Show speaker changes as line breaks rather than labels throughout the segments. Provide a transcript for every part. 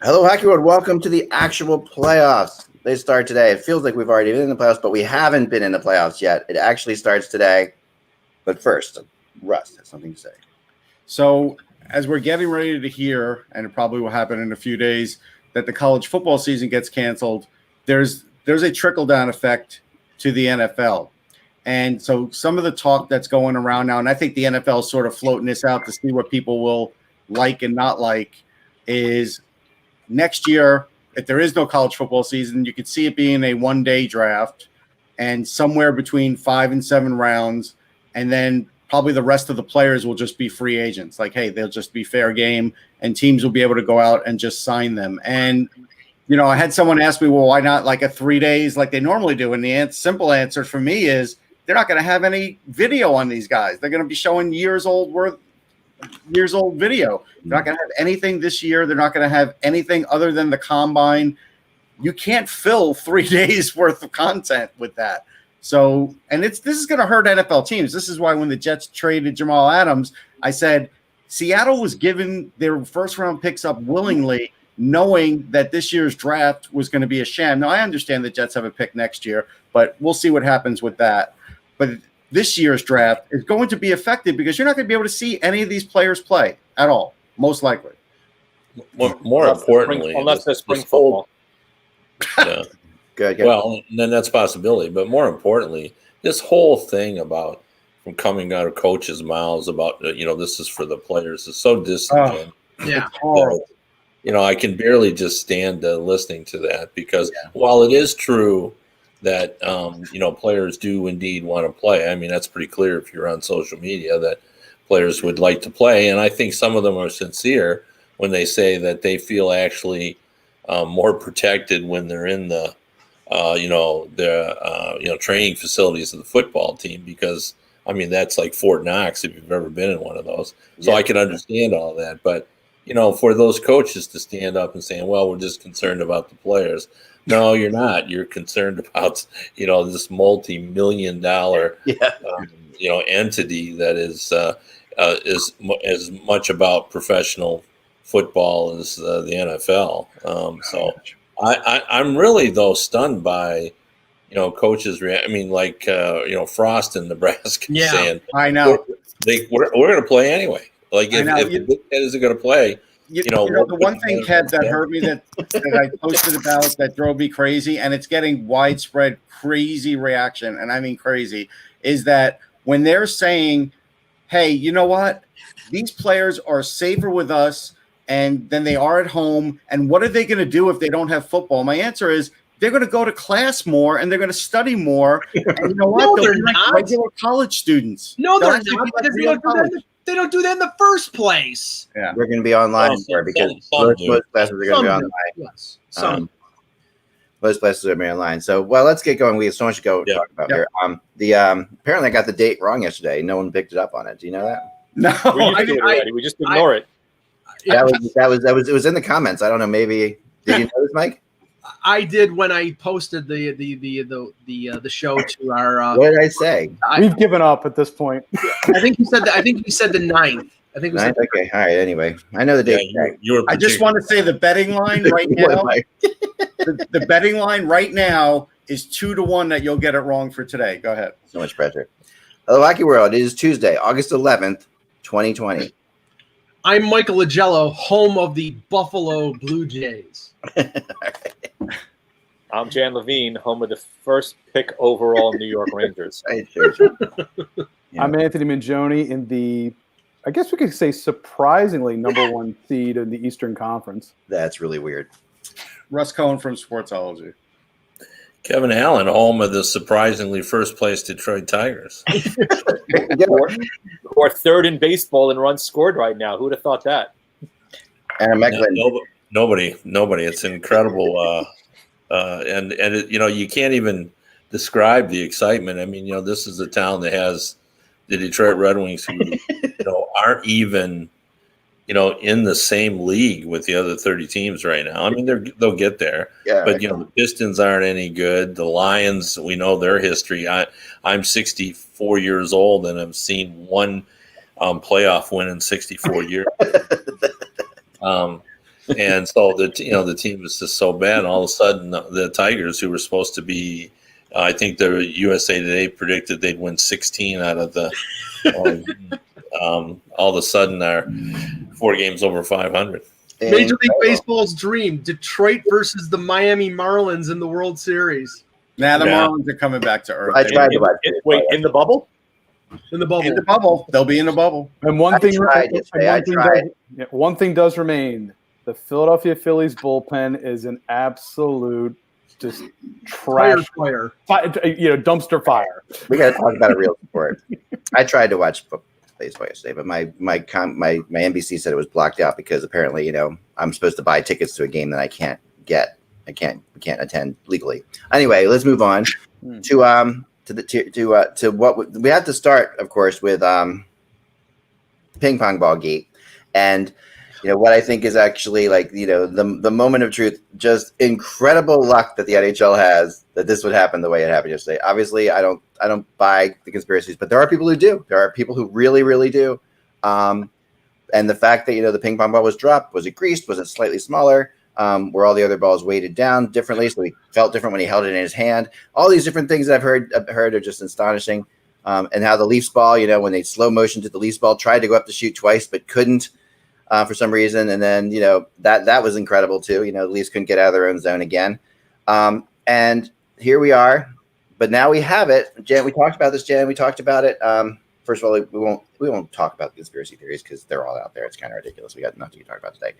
Hello, Hockey World. Welcome to the actual playoffs. They start today. It feels like we've already been in the playoffs, but we haven't been in the playoffs yet. It actually starts today. But first, Russ has something to say.
So, as we're getting ready to hear, and it probably will happen in a few days, that the college football season gets canceled, there's a trickle-down effect to the NFL. And so some of the talk that's going around now, and I think the NFL is sort of floating this out to see what people will like and not like, is next year, if there is no college football season, you could see it being a one-day draft and somewhere between 5 and 7 rounds, and then probably the rest of the players will just be free agents. Like, hey, they'll just be fair game, and teams will be able to go out and just sign them. And, you know, I had someone ask me, well, why not like a 3 days like they normally do? And the simple answer for me is they're not going to have any video on these guys. They're going to be showing years old video. They're not going to have anything this year. They're not going to have anything other than the combine. You can't fill 3 days worth of content with that. So, and this is going to hurt NFL teams. This is why when the Jets traded Jamal Adams, I said Seattle was given their first round picks up willingly, knowing that this year's draft was going to be a sham. Now, I understand the Jets have a pick next year, but we'll see what happens with that. But this year's draft is going to be affected because you're not going to be able to see any of these players play at all, most likely.
More importantly,
unless there's spring football.
Yeah.
Good.
Well, then that's a possibility. But more importantly, this whole thing about from coming out of coaches' mouths about, this is for the players is so disingenuous. I can barely just stand listening to that because while it is true that, players do indeed want to play. I mean, that's pretty clear if you're on social media that players would like to play. And I think some of them are sincere when they say that they feel actually more protected when they're in the, training facilities of the football team, because I mean, that's like Fort Knox if you've ever been in one of those. So I can understand all that. But, for those coaches to stand up and saying, well, we're just concerned about the players. No, you're not. You're concerned about, this multi-million-dollar, entity that is as much about professional football as the NFL. So I'm really, though, stunned by, coaches. I mean, like, Frost in Nebraska saying,
I know.
We're going to play anyway. Like, if the Big Ten isn't going to play,
the one thing, Kev, that hurt me that I posted about that drove me crazy, and it's getting widespread crazy reaction, and I mean crazy, is that when they're saying, hey, you know what? These players are safer with us and than they are at home, and what are they going to do if they don't have football? My answer is they're going to go to class more and they're going to study more. And you know what?
No, they're not.
Regular college students.
No, they're
They'll
not.
actually be
Because
like
they don't do that in the first place.
Yeah.
We're going to be online more because most classes are going to be online.
Yes. Some.
Most places are going to be online. So, let's get going. We have so much to go talk about here. Apparently I got the date wrong yesterday. No one picked it up on it. Do you know that?
No,
We just ignore it.
It was in the comments. I don't know. Maybe did you know this, Mike?
I did when I posted the show to our.
What did I say?
We've given up at this point.
I think you said that. I think you said the 9th. I think it was
Ninth? Okay. All right. Anyway, I know the date.
I just want to say the betting line right now. the betting line right now is 2-1 that you'll get it wrong for today. Go ahead.
So much pressure. Hello, Wacky World. It is Tuesday, August 11th, 2020.
I'm Michael Lagello, home of the Buffalo Blue Jays.
I'm Jan Levine, home of the first pick overall New York Rangers.
Sure. Yeah.
I'm Anthony Mingioni in the, I guess we could say, surprisingly number 1 seed in the Eastern Conference.
That's really weird.
Russ Cohen from Sportsology.
Kevin Allen, home of the surprisingly first place Detroit Tigers.
Or third in baseball in runs scored right now. Who would have thought that?
Aaron Mecklin.
Nobody. It's incredible. And you can't even describe the excitement. I mean, this is a town that has the Detroit Red Wings who, aren't even, in the same league with the other 30 teams right now. I mean, they'll get there. Yeah, but, the Pistons aren't any good. The Lions, we know their history. I'm 64 years old and I've seen one playoff win in 64 years. And so the team was just so bad. And all of a sudden, the Tigers, who were supposed to be, I think the USA Today predicted they'd win 16 out of the. All of a sudden, are 4 games over 500.
Major League Baseball's dream: Detroit versus the Miami Marlins in the World Series.
Now the Marlins are coming back to earth.
I tried to watch
Wait, in the bubble?
In the bubble.
In the bubble. They'll be in the bubble.
And
I tried.
one thing does remain: the Philadelphia Phillies bullpen is an absolute just trash
fire.
Dumpster fire.
We got to talk about a real sport. I tried to watch baseball yesterday, but my NBC said it was blocked out because apparently, I'm supposed to buy tickets to a game that I can't get. We can't attend legally. Anyway, let's move on to what we have to start, of course, with ping pong ball gate, and what I think is actually the moment of truth. Just incredible luck that the NHL has that this would happen the way it happened yesterday. Obviously, I don't buy the conspiracies, but there are people who do. There are people who really, really do. And the fact that the ping pong ball was dropped, was it greased? Was it slightly smaller? Were all the other balls weighted down differently, so he felt different when he held it in his hand? All these different things that I've heard are just astonishing. And how the Leafs ball, when they slow motion to the Leafs ball, tried to go up to shoot twice but couldn't for some reason, and then that was incredible too. The Leafs couldn't get out of their own zone again, and here we are. But now we have it. Jan, we talked about this. Jan, we talked about it. First of all, we won't talk about the conspiracy theories because they're all out there. It's kind of ridiculous. We got nothing to talk about today.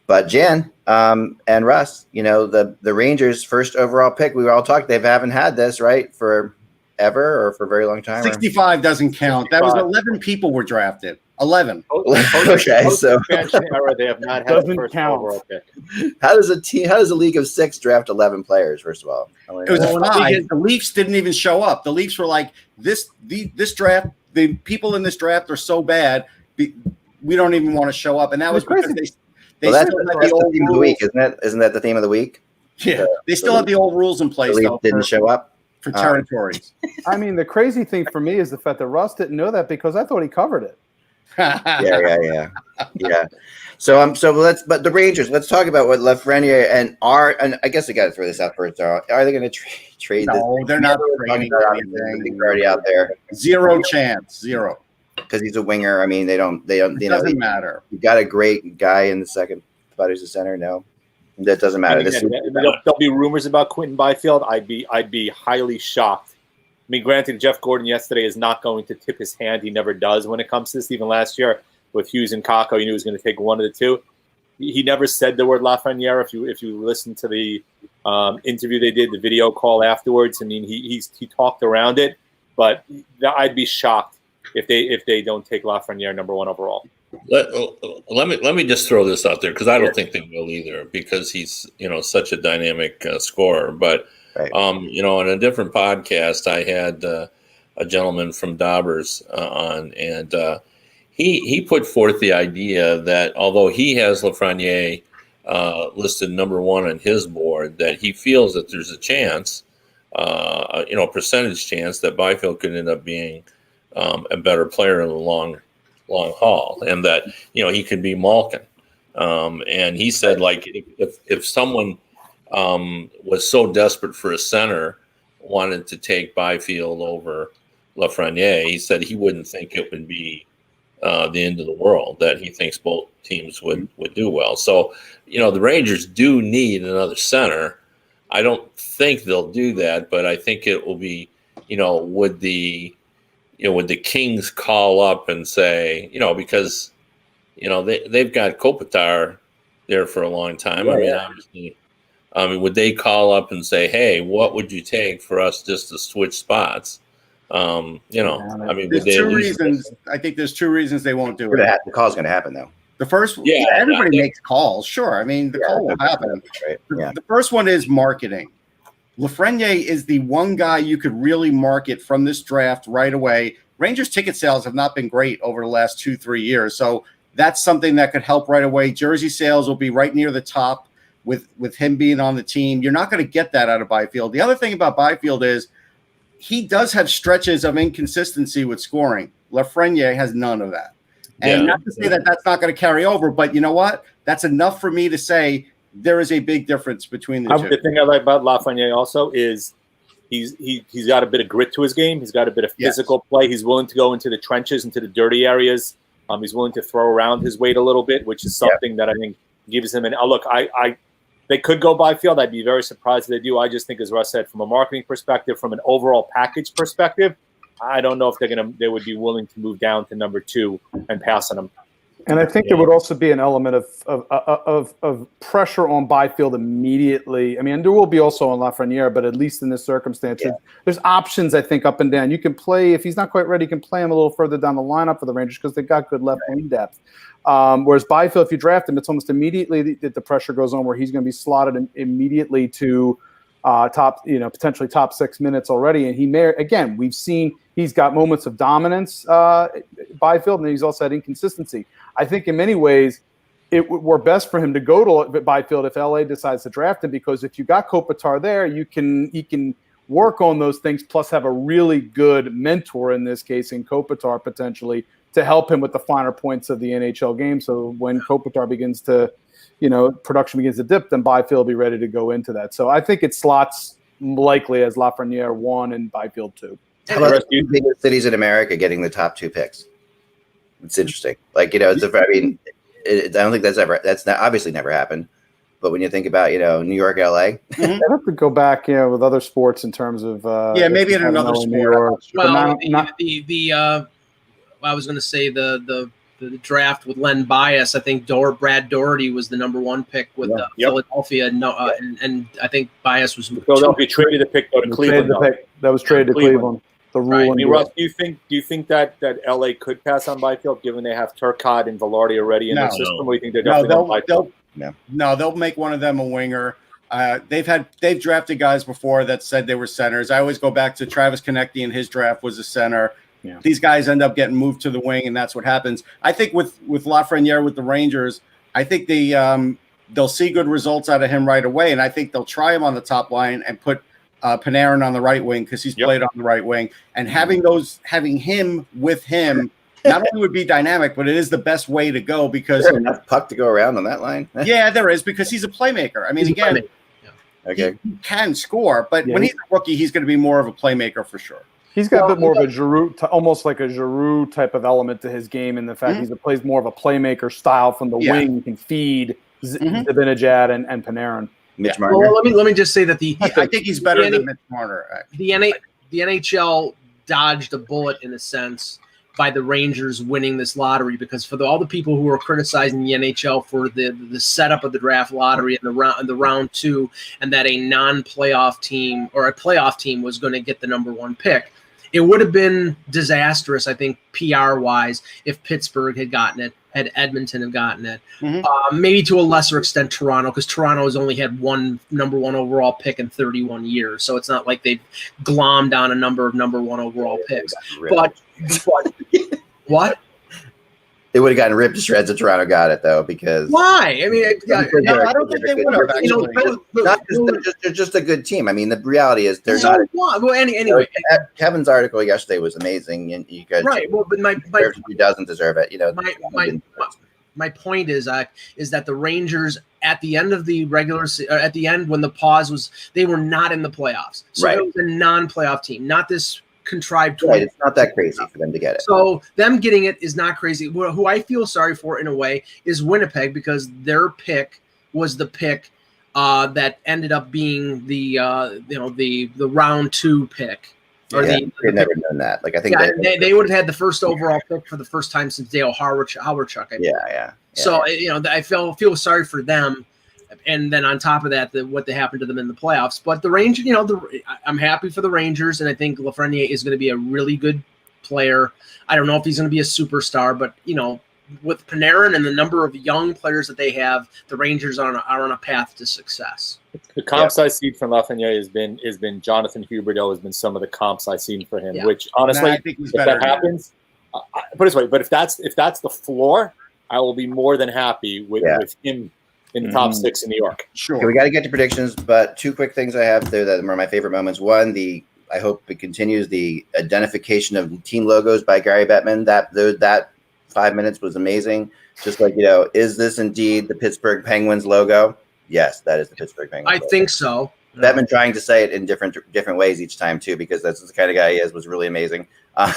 But Jan and Russ, the Rangers' first overall pick, we all talked. They haven't had this right for ever or for a very long time.
65 doesn't count. That was 11 people were drafted. 11.
Okay, so
they have not had the first overall pick.
How does a league of 6 draft 11 players? First of all,
it was a 5. The Leafs didn't even show up. The Leafs were like, this draft. The people in this draft are so bad. We don't even want to show up, and that was because they
that's
still had
the
old
theme of the week, isn't that the theme of the week?
Yeah, they still have the old rules in place.
The Leafs didn't show up
for territories.
I mean, the crazy thing for me is the fact that Russ didn't know that because I thought he covered it.
Yeah. But the Rangers. Let's talk about what Lafreniere and I guess I got to throw this out first. Are they going to trade?
No,
this?
They're not trading anything.
Already out there.
Zero chance. Zero.
Because he's a winger. I mean, they don't.
It doesn't matter.
You got a great guy in the second spot who's a center. No, that doesn't matter.
There'll be rumors about Quentin Byfield. I'd be highly shocked. I mean, granted, Jeff Gordon yesterday is not going to tip his hand. He never does when it comes to this. Even last year with Hughes and Kakko, he knew he was going to take one of the two. He never said the word Lafreniere. If you listen to the interview they did, the video call afterwards, I mean, he talked around it. But I'd be shocked if they don't take Lafreniere number 1 overall.
Let me just throw this out there because I don't think they will either because he's such a dynamic scorer. But
right.
On a different podcast, I had a gentleman from Daubers on, and he put forth the idea that although he has Lafreniere listed number 1 on his board, that he feels that there's a chance, percentage chance that Byfield could end up being a better player in the long haul, and that he could be Malkin. And he said, like, if someone was so desperate for a center, wanted to take Byfield over Lafreniere, he said he wouldn't think it would be the end of the world, that he thinks both teams would do well. So, the Rangers do need another center. I don't think they'll do that, but I think it will be, would the Kings call up and say, because, they've got Kopitar there for a long time.
Yeah,
obviously, would they call up and say, hey, what would you take for us just to switch spots? Would
there's
they
2 reasons. I think there's 2 reasons they won't do it.
The call's going to happen, though.
The first, everybody makes calls. Sure. I mean, the call will happen.
Right. Yeah.
The first one is marketing. Lafreniere is the one guy you could really market from this draft right away. Rangers ticket sales have not been great over the last 2-3 years. So that's something that could help right away. Jersey sales will be right near the top with him being on the team. You're not going to get that out of Byfield. The other thing about Byfield is he does have stretches of inconsistency with scoring. Lafreniere has none of that. And not to say that that's not going to carry over, but you know what? That's enough for me to say there is a big difference between the two.
The thing I like about Lafreniere also is he's got a bit of grit to his game. He's got a bit of physical play. He's willing to go into the trenches, into the dirty areas. He's willing to throw around his weight a little bit, which is something that I think gives him an look. They could go Byfield. I'd be very surprised if they do. I just think, as Russ said, from a marketing perspective, from an overall package perspective, I don't know if they would be willing to move down to number 2 and pass on him.
And I think there would also be an element of pressure on Byfield immediately. I mean, there will be also on Lafreniere, but at least in this circumstance, there's options, I think, up and down. You can play, if he's not quite ready, you can play him a little further down the lineup for the Rangers because they've got good left wing depth. Whereas Byfield, if you draft him, it's almost immediately that the pressure goes on where he's going to be slotted immediately to potentially top 6 minutes already. And he may, again, we've seen he's got moments of dominance, Byfield, and he's also had inconsistency. I think in many ways it would work best for him to go to Byfield if LA decides to draft him, because if you got Kopitar there, he can work on those things, plus have a really good mentor in this case in Kopitar potentially to help him with the finer points of the NHL game. So when Kopitar begins to, production begins to dip, then Byfield will be ready to go into that. So I think it slots likely as Lafreniere 1 and Byfield 2.
How about the biggest cities in America getting the top 2 picks? It's interesting. I don't think that's obviously never happened. But when you think about, New York, LA,
I'd have to go back, with other sports in terms of
maybe in another sport.
Well, I was going to say the draft with Len Bias. I think Brad Doherty was the number 1 pick with Philadelphia. And I think Bias was
Philadelphia traded the pick to Cleveland.
That was traded to Cleveland. The rule.
Right. I mean, Russ, do you think that LA could pass on Byfield given they have Turcotte and Velarde already in their system? Or do you think they're definitely on Byfield?
No, they'll make one of them a winger. They've drafted guys before that said they were centers. I always go back to Travis Konecny, and his draft was a center. Yeah. These guys end up getting moved to the wing, and that's what happens. I think with Lafreniere with the Rangers, I think they'll see good results out of him right away, and I think they'll try him on the top line and put Panarin on the right wing because he's played on the right wing, and having him with him not only would be dynamic, but it is the best way to go because
there's enough puck to go around on that line.
Yeah, there is, because he's a playmaker. I mean, he can score, but when he's a rookie, he's going to be more of a playmaker for sure.
He's got a bit more of a Giroux, almost like a Giroux type of element to his game in the fact he plays more of a playmaker style from the wing. He can feed Zibanejad and Panarin.
Mitch Marner.
Well, let me just say that
I think he's better than Mitch Marner.
The NHL dodged a bullet in a sense by the Rangers winning this lottery, because for all the people who are criticizing the NHL for the setup of the draft lottery and the round 2, and that a non-playoff team or a playoff team was going to get the number 1 pick, it would have been disastrous, I think, PR-wise, if Pittsburgh had gotten it, had Edmonton have gotten it. Maybe to a lesser extent Toronto, because Toronto has only had one number 1 overall pick in 31 years. So it's not like they've glommed on a number of number 1 overall picks. But what?
They would have gotten ripped to shreds if Toronto got it, though, because
why? I mean,
I don't think they would have.
They're just a good team. I mean, the reality is they're
not.
Well,
anyway,
Kevin's article yesterday was amazing, and you guys
but
he doesn't deserve it.
My point is that the Rangers at the end of the at the end when the pause was, they were not in the playoffs, so it was a non-playoff team, not this contrived.
Right, it's not that crazy for them to get it.
So them getting it is not crazy. Who I feel sorry for in a way is Winnipeg, because their pick was the pick that ended up being the round 2 pick. Or
they've never done that. Like I think
they would have had the first overall pick for the first time since Dale Hawerchuk. So I feel sorry for them. And then on top of that, what happened to them in the playoffs. But the Rangers, I'm happy for the Rangers, and I think Lafreniere is going to be a really good player. I don't know if he's going to be a superstar, but with Panarin and the number of young players that they have, the Rangers are on a path to success.
The comps I've seen from Lafreniere has been Jonathan Huberdeau has been some of the comps I've seen for him. Which honestly,
I think
if that happens, put it this way. But if that's the floor, I will be more than happy with him in the top 6 in New York.
Sure.
Okay, we got to get to predictions, but 2 quick things I have there that are my favorite moments. One, I hope it continues the identification of team logos by Gary Bettman. That 5 minutes was amazing. Just like, is this indeed the Pittsburgh Penguins logo? Yes, that is the Pittsburgh Penguins
I think so.
I've been trying to say it in different ways each time too, because that's the kind of guy he is. Was really amazing.
I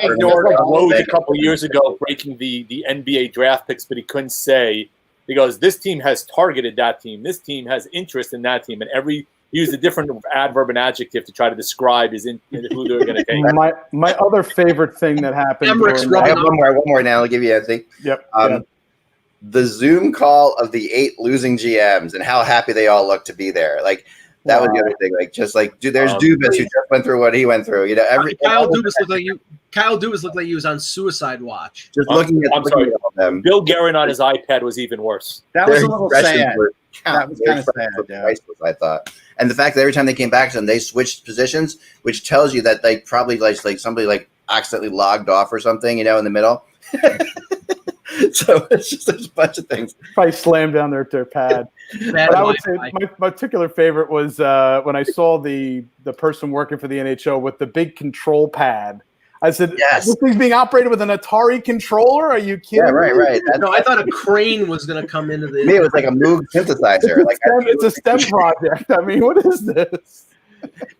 ignored
Woj a couple years ago breaking the NBA draft picks, but he couldn't say. He goes, "This team has targeted that team. This team has interest in that team," and he used a different adverb and adjective to try to describe who they were going to take.
My other favorite thing that happened.
I have one more now. I'll give you Anthony.
Yep.
The Zoom call of the 8 losing GMs and how happy they all look to be there. Like that was the other thing. Like just like, dude, there's Dubas who just went through what he went through.
Kyle Dubas looked like you. Kyle Dubas looked like he was on suicide watch.
Just looking at all of them.
Bill Guerin on his iPad was even worse.
That was a little sad. That was kind of sad.
Priceless, I thought. And the fact that every time they came back to them, they switched positions, which tells you that they probably like somebody like accidentally logged off or something, in the middle. So it's just there's a bunch of things.
Probably slammed down their pad. But I would say my particular favorite was when I saw the person working for the NHL with the big control pad. I said,
yes.
This thing's being operated with an Atari controller? Are you kidding?
Yeah, right.
No, I thought a crane was going to come into the.
To me, it was like a Moog synthesizer.
It's a STEM project. I mean, what is this?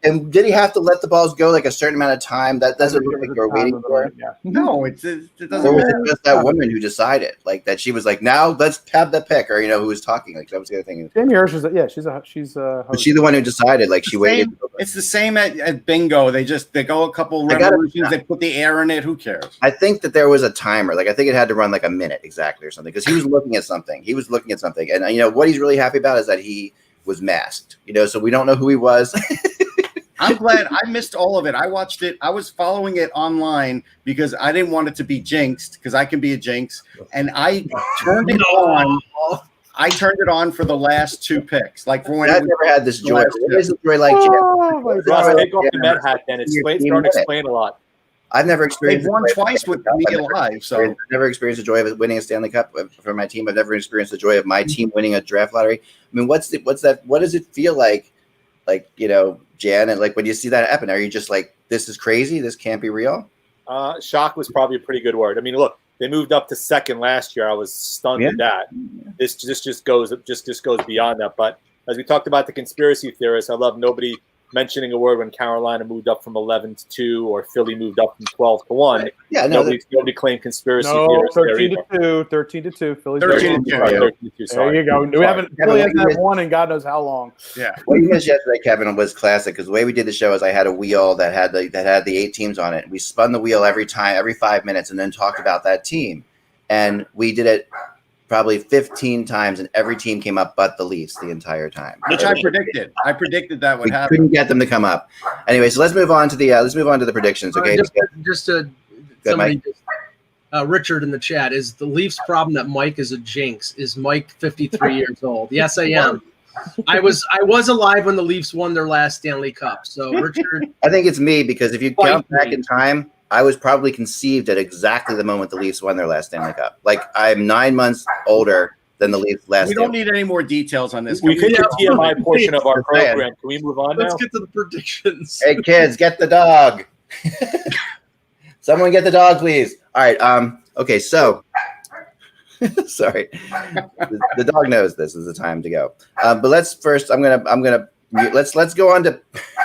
And did he have to let the balls go like a certain amount of time? That doesn't look like you're waiting for it.
Yeah.
No, it doesn't.
Or was it just that woman who decided, like that she was like, now let's have the pick, or who was talking? Like that was the other thing.
Jamie Hirsch is she's
Was she the one who decided? Like she waited.
It's the same at bingo. They go a couple revolutions. They put the air in it. Who cares?
I think that there was a timer. Like I think it had to run like a minute exactly or something, because he was looking at something. And what he's really happy about is that he was masked. So we don't know who he was.
I'm glad I missed all of it. I watched it. I was following it online because I didn't want it to be jinxed, because I can be a jinx. And I turned it on. I turned it on for the last 2 picks. Like for when
I've never had this joy. What is the joy like?
Ross, take off the Met hat, then it's starting to explain a lot.
I've never experienced.
They've won twice with me alive, so
I've never experienced the joy of winning a Stanley Cup for my team. I've never experienced the joy of my team winning a draft lottery. I mean, what's that? What does it feel like? Like, Jan, and like when you see that happen, are you just like, this is crazy? This can't be real?
Shock was probably a pretty good word. I mean, look, they moved up to second last year. I was stunned at that. This just goes beyond that. But as we talked about the conspiracy theorists, I love nobody mentioning a word when Carolina moved up from 11 to 2 or Philly moved up from 12 to 1.
Yeah, no,
nobody claimed conspiracy theorists.
13 to 2. Philly's
13 to 2.
There you go. Philly hasn't had one in God knows how long.
Yeah.
What you missed yesterday, Kevin, was classic, because the way we did the show is I had a wheel that had the 8 teams on it. We spun the wheel every 5 minutes, and then talked about that team, and we did it probably 15 times, and every team came up but the Leafs the entire time.
Which I predicted. I predicted that would happen.
Couldn't get them to come up. Anyway, so let's move on to the predictions. Okay.
Richard in the chat, is the Leafs' problem that Mike is a jinx? Is Mike 53 years old? Yes, I am. I was alive when the Leafs won their last Stanley Cup. So Richard,
I think it's me, because if you count back in time, I was probably conceived at exactly the moment the Leafs won their last Stanley Cup. Like, I'm 9 months older than the Leafs last.
We don't need any more details on this.
We've hit the TMI portion of our program. Can we move on now?
Let's get to the predictions.
Hey, kids, get the dog. Someone get the dog, please. All right. Okay, so sorry. The dog knows this is the time to go. But let's first. Let's go on to.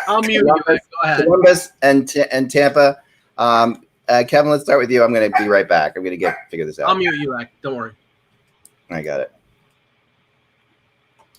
I'll mute you. Go ahead.
Columbus and Tampa. Kevin, let's start with you. I'm going to be right back. I'm going to figure this out.
I'll mute you, Ak. Don't worry.
I got it.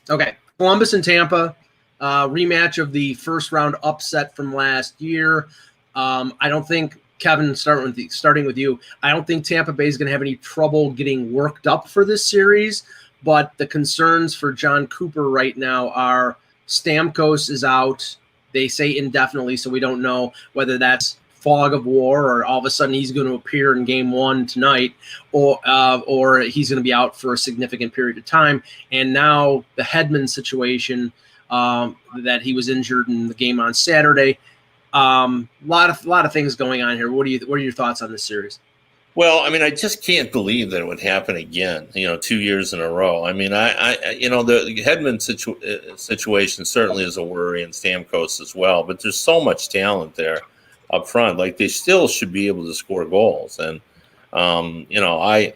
Okay. Columbus and Tampa, rematch of the first round upset from last year. I don't think, Kevin, starting with you, I don't think Tampa Bay is going to have any trouble getting worked up for this series, but the concerns for John Cooper right now are Stamkos is out. They say indefinitely, so we don't know whether that's fog of war or all of a sudden he's going to appear in game 1 tonight, or he's going to be out for a significant period of time. And now the Hedman situation, that he was injured in the game on Saturday. Lot of things going on here. What are your thoughts on this series?
Well, I mean, I just can't believe that it would happen again, 2 years in a row. I mean, the Hedman situation certainly is a worry, and Stamkos as well, but there's so much talent there up front. Like, they still should be able to score goals. And I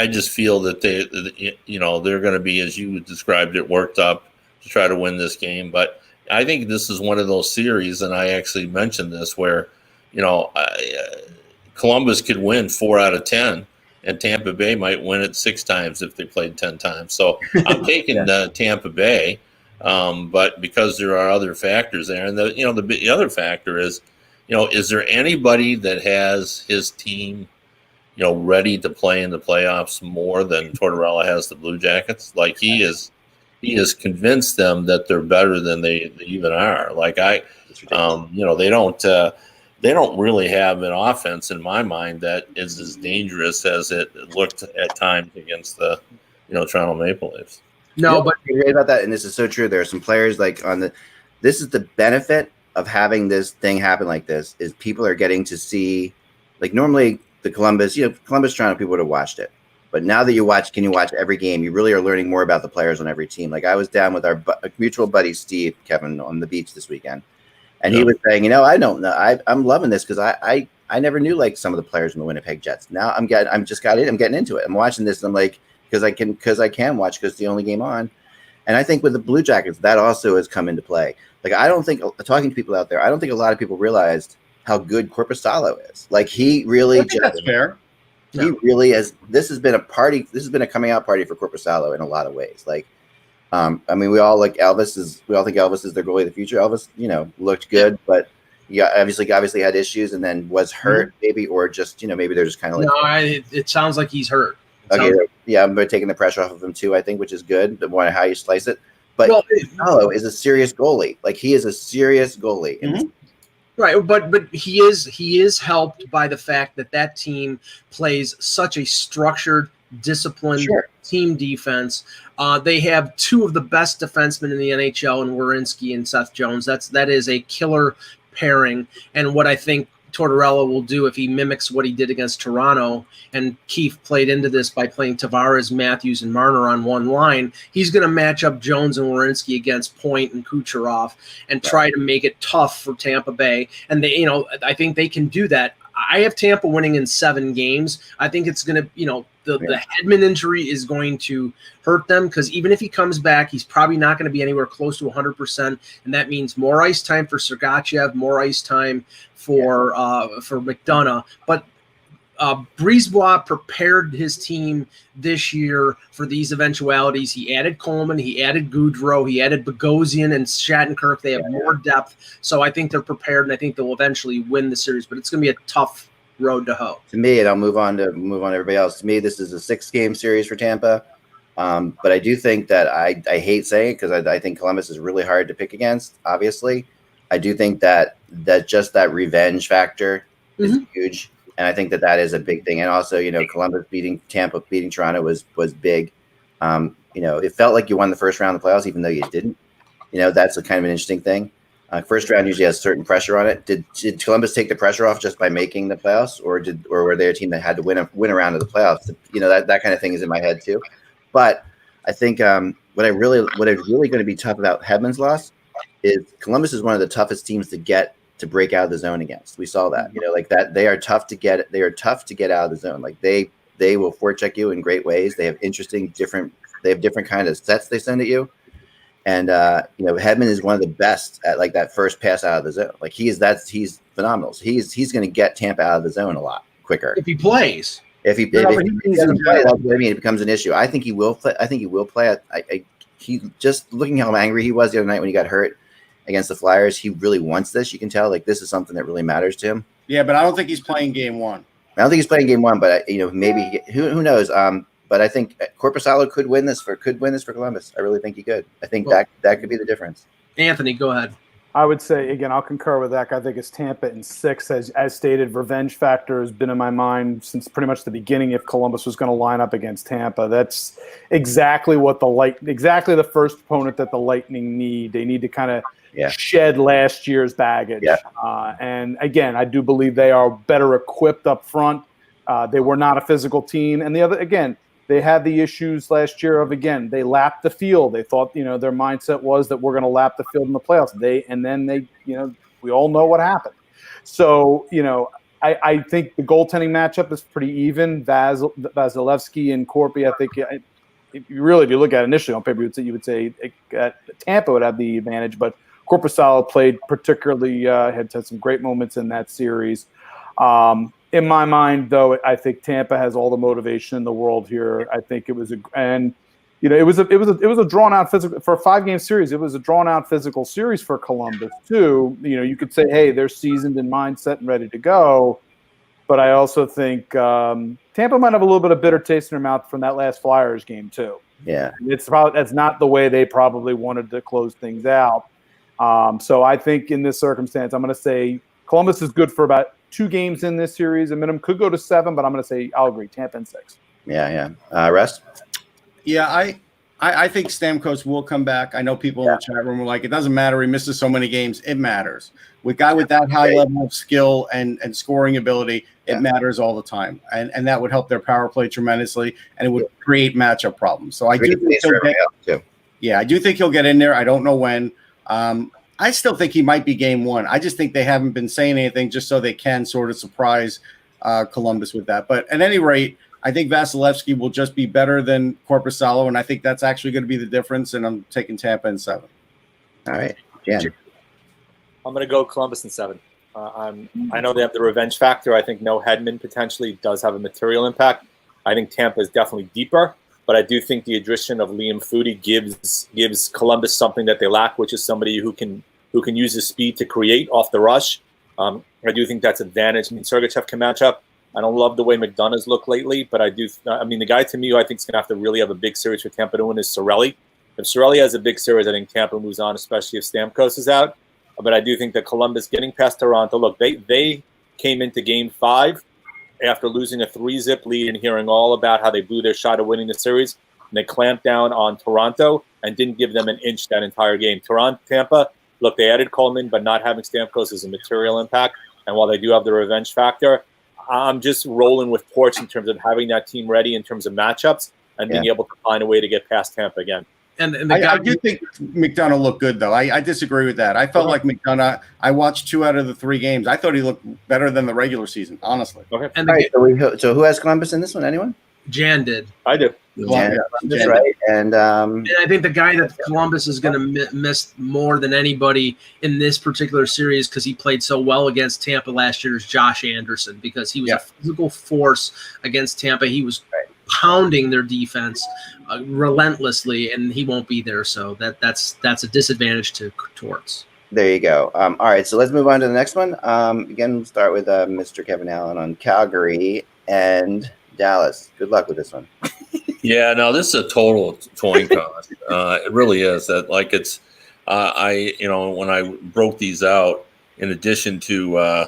just feel that they're going to be, as you described it, worked up to try to win this game. But I think this is one of those series, and I actually mentioned this, where, Columbus could win 4 out of 10, and Tampa Bay might win it 6 times if they played 10 times. So I'm taking Tampa Bay, but because there are other factors there, and the other factor is, is there anybody that has his team, ready to play in the playoffs more than Tortorella has the Blue Jackets? Like he has convinced them that they're better than they even are. Like they don't really have an offense in my mind that is as dangerous as it looked at times against the, Toronto Maple Leafs.
No, but
you're right about that, and this is so true. There are some players this is the benefit of having this thing happen like this, is people are getting to see, like normally the Columbus Toronto people would have watched it. But now that can you watch every game? You really are learning more about the players on every team. Like I was down with our mutual buddy Steve Kevin on the beach this weekend, and he was saying, I don't know, I'm loving this because I never knew like some of the players in the Winnipeg Jets. Now I'm getting into it. I'm watching this, and I'm like, because I can watch because it's the only game on. And I think with the Blue Jackets, that also has come into play. Like I don't think, talking to people out there, I don't think a lot of people realized how good Korpisalo is. Like he really,
I think that's fair.
He really has. This has been a party. This has been a coming out party for Korpisalo in a lot of ways. Like, we all like Elvis. We all think Elvis is their goalie of the future. Elvis, looked good, but obviously had issues, and then was hurt, maybe, or just maybe they're just kind of like.
No, it sounds like he's hurt.
Okay, yeah, I'm taking the pressure off of him too. I think, which is good. The one how you slice it, but Korpisalo is a serious goalie. Like he is a serious goalie.
Mm-hmm. Right, but he is helped by the fact that team plays such a structured, disciplined team defense. They have 2 of the best defensemen in the NHL, in Werenski and Seth Jones. That is a killer pairing, and what I think Tortorella will do if he mimics what he did against Toronto, and Keefe played into this by playing Tavares, Matthews, and Marner on one line. He's going to match up Jones and Werenski against Point and Kucherov and try to make it tough for Tampa Bay. And they, I think they can do that. I have Tampa winning in 7 games. I think it's going to, the Hedman injury is going to hurt them, because even if he comes back, he's probably not going to be anywhere close to 100%, and that means more ice time for Sergachev, more ice time for McDonough. But Brisebois prepared his team this year for these eventualities. He added Coleman, he added Goudreau, he added Bogosian and Shattenkirk. They have more depth, so I think they're prepared, and I think they'll eventually win the series. But it's going to be a tough road to hoe.
To me, and I'll move on to everybody else. To me, this is a 6-game series for Tampa. But I do think that I hate saying it, because I think Columbus is really hard to pick against. Obviously, I do think that just that revenge factor is huge, and I think that is a big thing. And also, Columbus beating Toronto was big. It felt like you won the first round of the playoffs, even though you didn't. That's a kind of an interesting thing. First round usually has certain pressure on it. Did Columbus take the pressure off just by making the playoffs, or were they a team that had to win a round of the playoffs? That kind of thing is in my head too. But I think what is really going to be tough about Hedman's loss is Columbus is one of the toughest teams to break out of the zone against. We saw that, like that they are tough to get. They are tough to get out of the zone. Like they will forecheck you in great ways. They have different kind of sets they send at you. And Hedman is one of the best at like that first pass out of the zone. Like he's phenomenal. So he's going to get Tampa out of the zone a lot quicker
if he plays.
If he doesn't play, it becomes an issue. I think he will play. He just looking how angry he was the other night when he got hurt against the Flyers. He really wants this. You can tell like this is something that really matters to him.
Yeah, but I don't think he's playing game 1.
I don't think he's playing game 1, but maybe who knows. But I think Korpisalo could win this for Columbus. I really think he could. I think that could be the difference.
Anthony, go ahead.
I would say, again, I'll concur with that. I think it's Tampa in 6. As stated, revenge factor has been in my mind since pretty much the beginning if Columbus was going to line up against Tampa. That's exactly what exactly the first opponent that the Lightning need. They need to kind of shed last year's baggage. Yeah. And, again, I do believe they are better equipped up front. They were not a physical team. And the other, again, they had the issues last year of, again, they lapped the field. They thought, their mindset was that we're going to lap the field in the playoffs. We all know what happened. So, I think the goaltending matchup is pretty even. Vasilevsky and Corpy, I think if you look at it initially on paper, you would say Tampa would have the advantage, but Korpisalo played particularly, had some great moments in that series. In my mind, though, I think Tampa has all the motivation in the world here. I think it was it was a drawn out physical for a 5-game series. It was a drawn out physical series for Columbus too. You could say, hey, they're seasoned in mindset and ready to go. But I also think Tampa might have a little bit of bitter taste in their mouth from that last Flyers game too.
Yeah,
that's not the way they probably wanted to close things out. So I think in this circumstance, I'm going to say Columbus is good for about 2 games in this series. A minimum could go to 7, but I'm going to say I'll agree, Tampa in 6.
Yeah. Rest.
Yeah, I think Stamkos will come back. I know people in the chat room were like, it doesn't matter. He misses so many games. It matters. With guy with that high level of skill and scoring ability, it matters all the time. And that would help their power play tremendously, and it would create matchup problems. So I do think he'll get in there. I don't know when. I still think he might be game 1. I just think they haven't been saying anything just so they can sort of surprise Columbus with that. But at any rate, I think Vasilevsky will just be better than Korpisalo, and I think that's actually going to be the difference, and I'm taking Tampa in 7.
All right, Jen.
I'm going to go Columbus in 7. I know they have the revenge factor. I think no Hedman potentially does have a material impact. I think Tampa is definitely deeper, but I do think the addition of Liam Foudy gives Columbus something that they lack, which is somebody who can use his speed to create off the rush. I do think that's advantage. I mean, Sergachev can match up. I don't love the way McDonough's looked lately, but the guy to me who I think is going to have to really have a big series for Tampa to win is Cirelli. If Cirelli has a big series, I think Tampa moves on, especially if Stamkos is out. But I do think that Columbus getting past Toronto, look, they came into Game 5 after losing a 3-zip lead and hearing all about how they blew their shot at winning the series, and they clamped down on Toronto and didn't give them an inch that entire game. Tampa, look, they added Coleman, but not having Stamkos is a material impact. And while they do have the revenge factor, I'm just rolling with Porch in terms of having that team ready in terms of matchups and being able to find a way to get past Tampa again.
And I do think McDonough looked good, though. I disagree with that. I felt like McDonough, I watched 2 out of the 3 games. I thought he looked better than the regular season, honestly.
Okay.
And
So who has Columbus in this one? Anyone?
Jan did.
I do.
Jan, that's right. And
I think the guy that Columbus is going to miss more than anybody in this particular series because he played so well against Tampa last year is Josh Anderson, because he was a physical force against Tampa. He was pounding their defense relentlessly, and he won't be there. So that's a disadvantage to Torts.
There you go. All right, so let's move on to the next one. Again, we'll start with Mr. Kevin Allen on Calgary and Dallas. Good luck with this one.
Yeah, no, this is a total coin toss. It really is. That like it's, when I broke these out, in addition to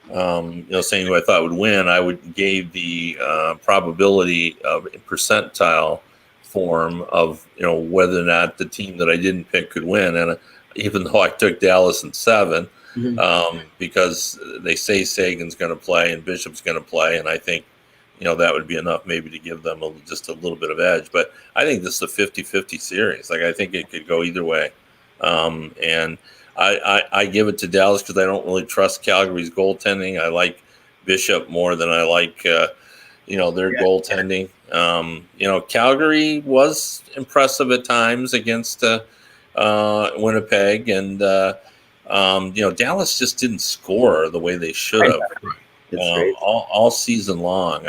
saying who I thought would win, I would gave the probability of percentile form of whether or not the team that I didn't pick could win, and even though I took Dallas in 7, because they say Sagan's going to play and Bishop's going to play, and I think that would be enough maybe to give them just a little bit of edge. But I think this is a 50-50 series. Like, I think it could go either way. And I give it to Dallas because I don't really trust Calgary's goaltending. I like Bishop more than I like, their goaltending. Calgary was impressive at times against Winnipeg. And, Dallas just didn't score the way they should have. All season long.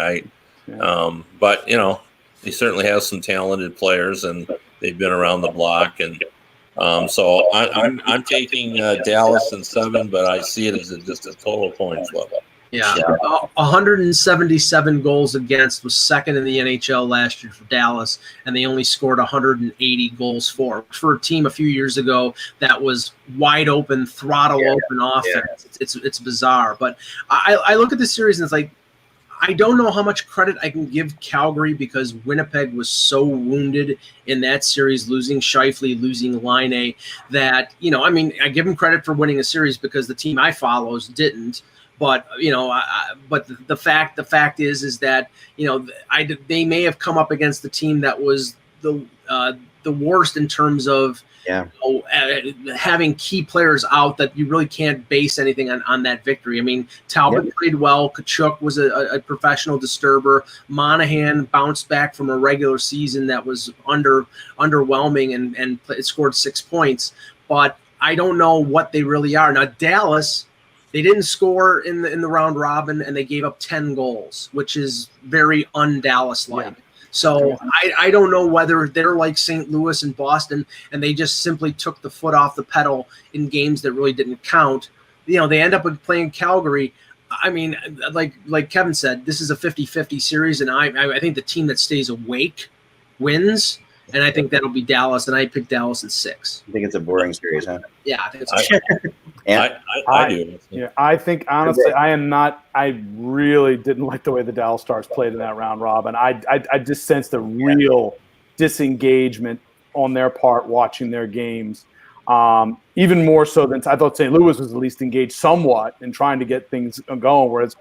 But they certainly have some talented players, and they've been around the block, and so I'm taking Dallas in 7, but I see it as just a total coin flip.
Yeah. 177 goals against, was second in the NHL last year for Dallas, and they only scored 180 goals for a team a few years ago that was wide open, throttle open offense. It's bizarre, but I look at this series and it's like, I don't know how much credit I can give Calgary because Winnipeg was so wounded in that series, losing Scheifele, losing Laine, that I give them credit for winning a series because the team I follow didn't. But but the fact is that they may have come up against the team that was the the worst in terms of having key players out that you really can't base anything on that victory. I mean, Talbot played well. Kachuk was a professional disturber. Monahan bounced back from a regular season that was underwhelming and scored 6 points. But I don't know what they really are. Now, Dallas, they didn't score in the round robin, and they gave up 10 goals, which is very un-Dallas-like. Yeah. So I don't know whether they're like St. Louis and Boston, and they just simply took the foot off the pedal in games that really didn't count. You know, they end up playing Calgary. I mean, like Kevin said, this is a 50-50 series, and I think the team that stays awake wins, and I think that'll be Dallas, and I picked Dallas in 6.
I think it's a boring series, huh?
Yeah, I think it's
I do.
Yeah, I think honestly, I really didn't like the way the Dallas Stars played in that round robin. I just sensed a real disengagement on their part watching their games, even more so than I thought St. Louis was at least engaged somewhat in trying to get things going. Whereas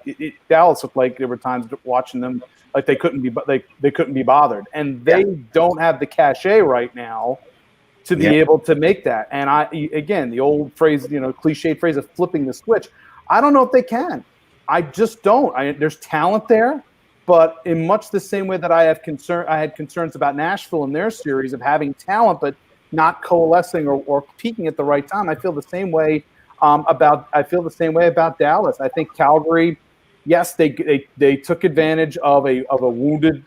Dallas looked like there were times watching them like they couldn't be bothered, and they don't have the cachet right now to be able to make that. And again, the old phrase, cliche phrase of flipping the switch. I don't know if they can. I just don't. There's talent there, but in much the same way that I had concerns about Nashville in their series of having talent but not coalescing or peaking at the right time. I feel the same way about Dallas. I think Calgary. Yes, they took advantage of a wounded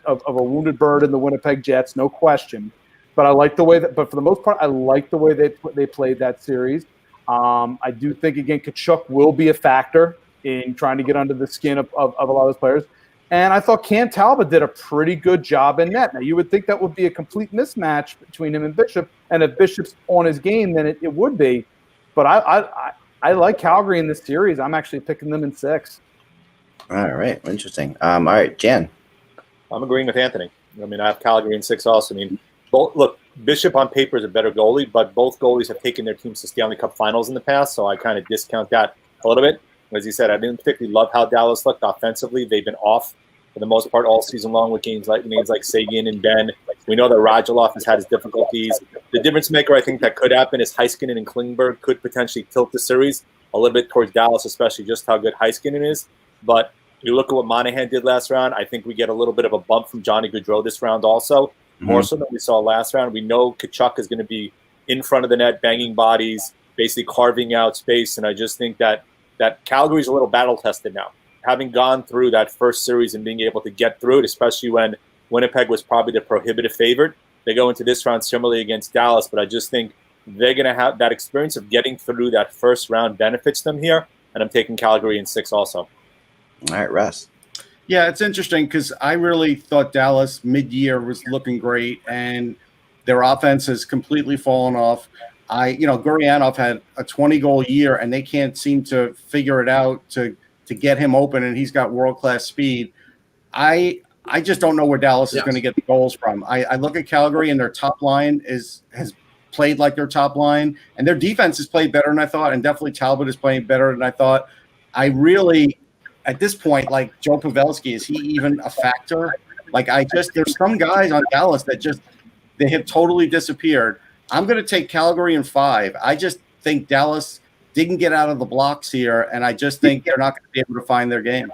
bird in the Winnipeg Jets, no question. But I like the way but for the most part, I like the way they played that series. I do think again, Kachuk will be a factor in trying to get under the skin of a lot of those players. And I thought Cam Talbot did a pretty good job in net. Now you would think that would be a complete mismatch between him and Bishop, and if Bishop's on his game, then it would be. But I like Calgary in this series. I'm actually picking them in 6.
All right, interesting. All right, Jan.
I'm agreeing with Anthony. I mean, I have Calgary in 6 also. I mean, look, Bishop on paper is a better goalie, but both goalies have taken their teams to Stanley Cup finals in the past, so I kind of discount that a little bit. As you said, I didn't particularly love how Dallas looked offensively. They've been off for the most part all season long with names like Sagan and Ben. We know that Radulov has had his difficulties. The difference maker I think that could happen is Heiskanen and Klingberg could potentially tilt the series a little bit towards Dallas, especially just how good Heiskanen is. But you look at what Monahan did last round, I think we get a little bit of a bump from Johnny Gaudreau this round also, more so than we saw last round. We know Kachuk is going to be in front of the net, banging bodies, basically carving out space, and I just think that Calgary's a little battle-tested now. Having gone through that first series and being able to get through it, especially when Winnipeg was probably the prohibitive favorite, they go into this round similarly against Dallas, but I just think they're going to have that experience of getting through that first round benefits them here, and I'm taking Calgary in 6 also.
All right, Russ.
Yeah, it's interesting because I really thought Dallas mid-year was looking great, and their offense has completely fallen off. Gurianov had a 20-goal year, and they can't seem to figure it out to get him open, and he's got world-class speed. I just don't know where Dallas is going to get the goals from. I look at Calgary, and their top line has played like their top line, and their defense has played better than I thought, and definitely Talbot is playing better than I thought. I really – at this point, like Joe Pavelski, is he even a factor? There's some guys on Dallas that they have totally disappeared. I'm going to take Calgary in 5. I just think Dallas didn't get out of the blocks here, and I just think they're not going to be able to find their game.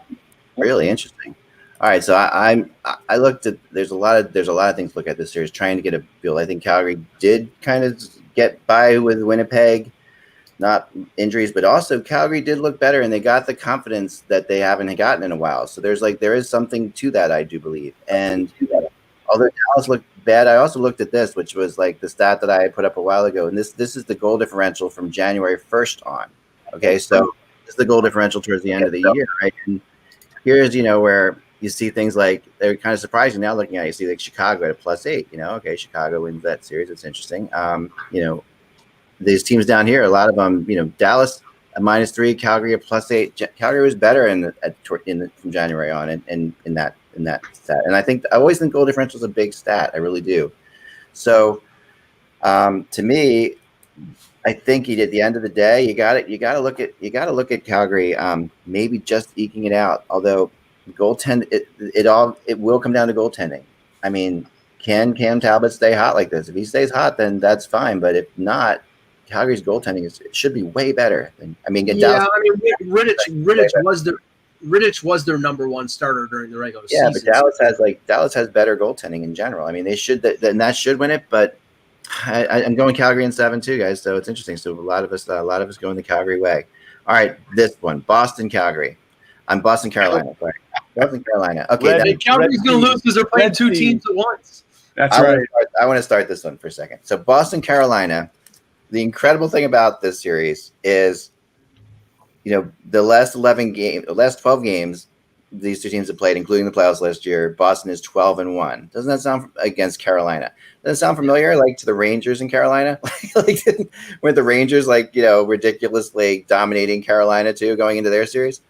Really interesting. All right, so I looked at there's a lot of things to look at this series, trying to get a feel. I think Calgary did kind of get by with Winnipeg. Not injuries, but also Calgary did look better, and they got the confidence that they haven't gotten in a while. So there is something to that, I do believe. And although Dallas looked bad, I also looked at this, which was like the stat that I had put up a while ago, and this is the goal differential from January 1st on. Okay, so this is the goal differential towards the end of the year, right? And here's where you see things like they're kind of surprising now looking at it. You see like Chicago at a +8. Okay, Chicago wins that series. It's interesting. These teams down here, a lot of them, Dallas a -3, Calgary a +8. Calgary was better from January on in that stat. And I always think goal differential is a big stat. I really do. So to me, I think at the end of the day, you got to look at Calgary maybe just eking it out. Although it will come down to goaltending. I mean, can Cam Talbot stay hot like this? If he stays hot, then that's fine. But if not, Calgary's goaltending it should be way better. Dallas,
Rittich was their number one starter during the regular
yeah,
season.
but Dallas has better goaltending in general. I mean, they should that should win it. But I'm going Calgary in 7 too, guys. So it's interesting. So a lot of us going the Calgary way. All right, this one, Boston Calgary. I'm Boston Carolina. Sorry. Boston Carolina. Okay,
Calgary's going to lose because they're playing two teams at once.
That's right.
I want to start this one for a second. So Boston Carolina. The incredible thing about this series is, the last 12 games, these two teams have played, including the playoffs last year. Boston is 12-1. Doesn't that sound against Carolina? Doesn't it sound familiar, like to the Rangers in Carolina? Like with the Rangers, ridiculously dominating Carolina too, going into their series.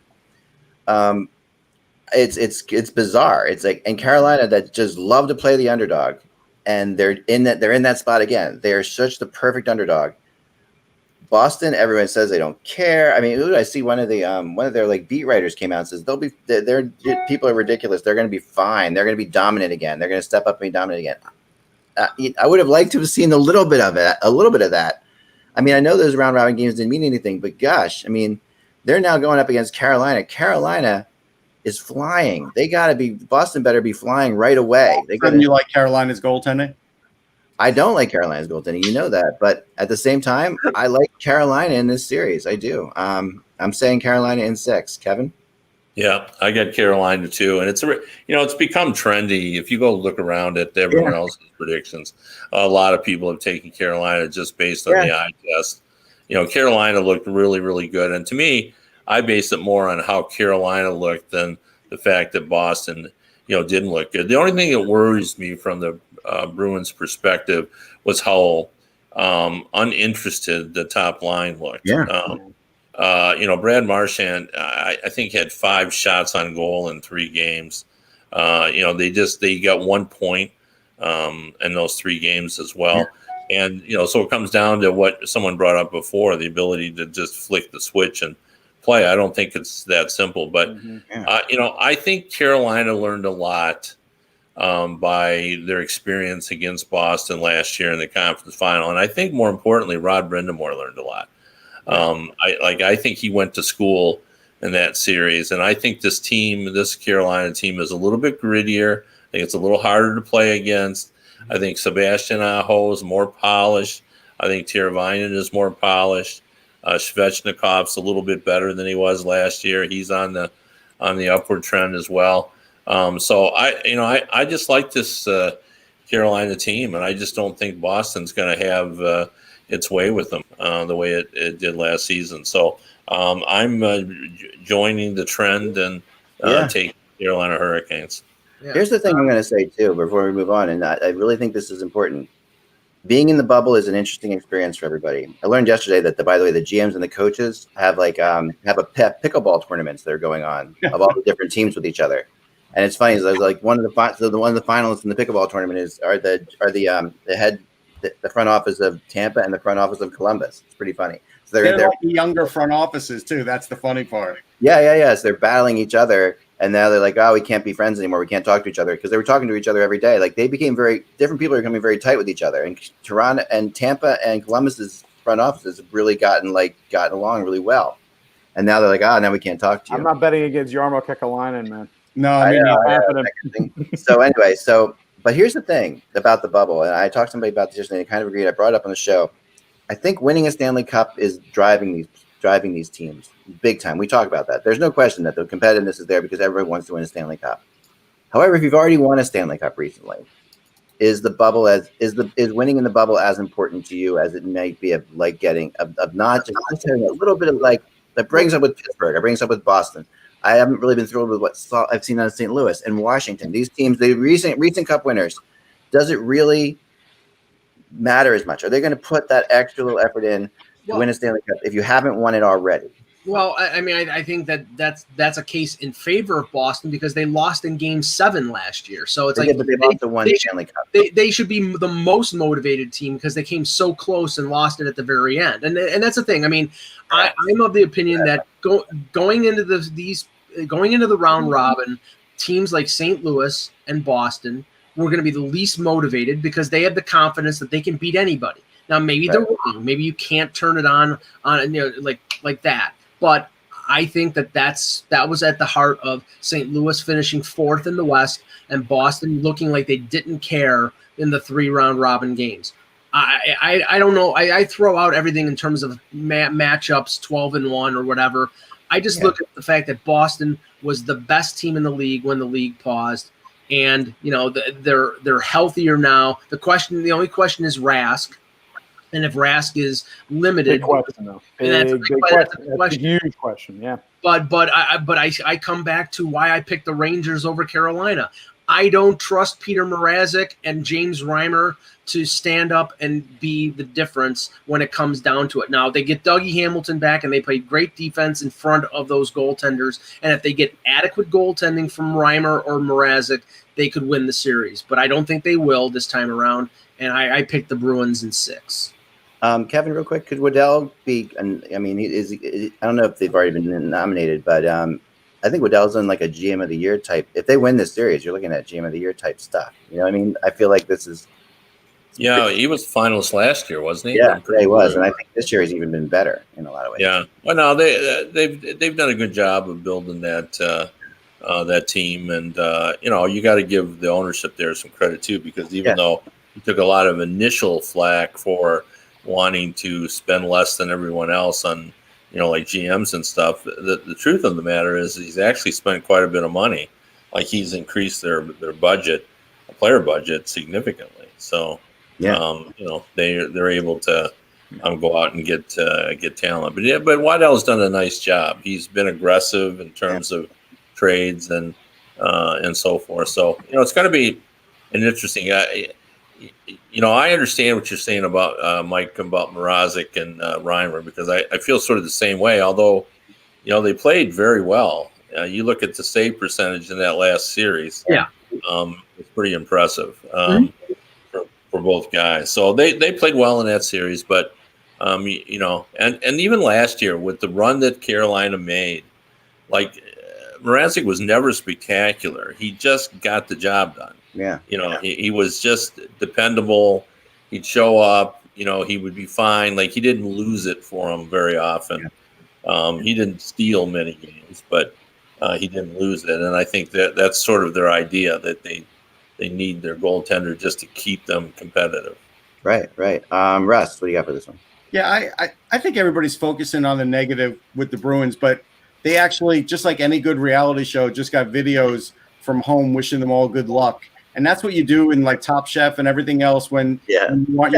It's bizarre. It's like in Carolina that just love to play the underdog. And they're in that spot again. They are such the perfect underdog. Boston, everyone says they don't care. I mean, I see one of their beat writers came out and says their people are ridiculous. They're going to be fine. They're going to be dominant again. They're going to step up and be dominant again. I would have liked to have seen a little bit of that. I mean, I know those round robin games didn't mean anything, but gosh, I mean, they're now going up against Carolina. Carolina is flying. Boston better be flying right away.
You like Carolina's goaltending?
I don't like Carolina's goaltending. You know that. But at the same time, I like Carolina in this series. I do. I'm saying Carolina in 6. Kevin?
Yeah, I got Carolina too. And it's become trendy. If you go look around at everyone else's predictions, a lot of people have taken Carolina just based on the eye test. Carolina looked really, really good. And to me, I base it more on how Carolina looked than the fact that Boston, didn't look good. The only thing that worries me from the Bruins' perspective was how uninterested the top line looked.
Yeah.
Brad Marchand, I think had 5 shots on goal in 3 games. They got 1 point in those 3 games as well. Yeah. And, so it comes down to what someone brought up before, the ability to just flick the switch and play. I don't think it's that simple, but I think Carolina learned a lot by their experience against Boston last year in the conference final, and I think more importantly, Rod Brindamore learned a lot. I think he went to school in that series, and I think this Carolina team is a little bit grittier. I think it's a little harder to play against. I think Sebastian Aho is more polished. I think Teravainen is more polished. Svechnikov's a little bit better than he was last year. He's on the upward trend as well. So I just like this Carolina team, and I just don't think Boston's going to have its way with them the way it did last season. So I'm joining the trend and taking Carolina Hurricanes.
Yeah. Here's the thing I'm going to say too before we move on, and I really think this is important. Being in the bubble is an interesting experience for everybody. I learned yesterday that by the way, the GMs and the coaches have have pickleball tournaments that are going on of all the different teams with each other. And it's funny, like one of the finalists in the pickleball tournament are the front office of Tampa and the front office of Columbus. It's pretty funny. So they're
like the younger front offices too. That's the funny part.
Yeah. So they're battling each other, and now they're like, oh, we can't be friends anymore. We can't talk to each other because they were talking to each other every day. Like they became different people are becoming very tight with each other. And Toronto and Tampa and Columbus's front offices have really gotten along really well. And now they're like, now we can't talk to you.
I'm not betting against Jarmo Kekalainen, man.
No, I mean, not happening.
So anyway, but here's the thing about the bubble, and I talked to somebody about this yesterday, and they kind of agreed. I brought it up on the show. I think winning a Stanley Cup is driving these teams big time. We talk about that. There's no question that the competitiveness is there because everyone wants to win a Stanley Cup. However, if you've already won a Stanley Cup recently, is winning in the bubble as important to you as it might be of not just having a little bit of that brings up with Pittsburgh, I brings up with Boston. I haven't really been thrilled with what I've seen out of St. Louis and Washington. These teams, the recent Cup winners, does it really matter as much? Are they going to put that extra little effort in to win a Stanley Cup if you haven't won it already?
Well, I mean, I think that's a case in favor of Boston because they lost in Game 7 last year. So it's
but they lost the one Stanley Cup.
They should be the most motivated team because they came so close and lost it at the very end. And that's the thing. I mean, I'm of the opinion that going into the round robin, teams like St. Louis and Boston were going to be the least motivated because they had the confidence that they can beat anybody. Now, maybe they're wrong. Maybe you can't turn it on like that. But I think that was at the heart of St. Louis finishing 4th in the West and Boston looking like they didn't care in the 3-round robin games. I don't know. I throw out everything in terms of matchups, 12-1 or whatever. I just look at the fact that Boston was the best team in the league when the league paused, and they're healthier now. The only question is Rask, and if Rask is limited,
big question though. That's a huge question. Yeah,
but I come back to why I picked the Rangers over Carolina. I don't trust Peter Mrazek and James Reimer to stand up and be the difference when it comes down to it. Now, they get Dougie Hamilton back, and they played great defense in front of those goaltenders. And if they get adequate goaltending from Reimer or Mrazek, they could win the series. But I don't think they will this time around, and I picked the Bruins in 6.
Kevin, real quick, could Waddell be? And I mean, I don't know if they've already been nominated, but I think Waddell's in like a GM of the Year type. If they win this series, you're looking at GM of the Year type stuff. You know what I mean? I feel like this is.
Yeah, he was finalist last year, wasn't he?
Yeah, he was, and I think this year has even been better in a lot of ways.
Yeah, well, no, they've done a good job of building that team, and you got to give the ownership there some credit too, because even though he took a lot of initial flack for wanting to spend less than everyone else on like GMs and stuff, the truth of the matter is he's actually spent quite a bit of money. Like he's increased their budget, player budget significantly. So they're able to go out and get talent. But Waddell's done a nice job. He's been aggressive in terms of trades and so forth. So it's going to be an interesting. I understand what you're saying about Mike, about Mrazek and Reimer, because I feel sort of the same way. Although they played very well. You look at the save percentage in that last series.
Yeah,
it's pretty impressive. For both guys. So they played well in that series, but and even last year with the run that Carolina made, like Mrazek was never spectacular. He just got the job done.
Yeah.
He was just dependable. He'd show up, he would be fine. Like he didn't lose it for him very often. Yeah. He didn't steal many games, but he didn't lose it. And I think that's sort of their idea, that they need their goaltender just to keep them competitive.
Right. Russ, what do you got for this one?
Yeah, I think everybody's focusing on the negative with the Bruins, but they actually, just like any good reality show, just got videos from home wishing them all good luck. And that's what you do in like Top Chef and everything else when you want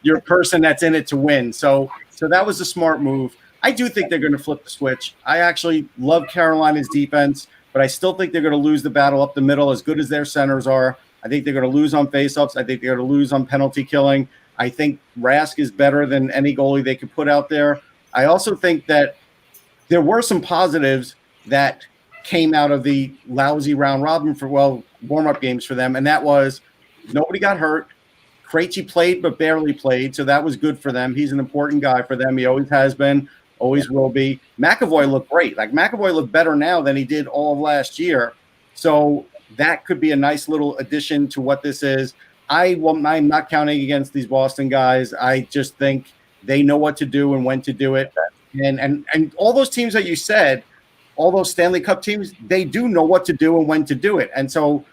your person that's in it to win. So that was a smart move. I do think they're going to flip the switch. I actually love Carolina's defense, but I still think they're going to lose the battle up the middle, as good as their centers are. I think they're going to lose on faceoffs. I think they're going to lose on penalty killing. I think Rask is better than any goalie they could put out there. I also think that there were some positives that came out of the lousy round robin warm-up games for them, and that was nobody got hurt. Krejci played but barely played, so that was good for them. He's an important guy for them. He always has been, always will be. McAvoy looked great. Like McAvoy looked better now than he did all of last year. So that could be a nice little addition to what this is. I'm not counting against these Boston guys. I just think they know what to do and when to do it. And all those teams that you said, all those Stanley Cup teams, they do know what to do and when to do it. And so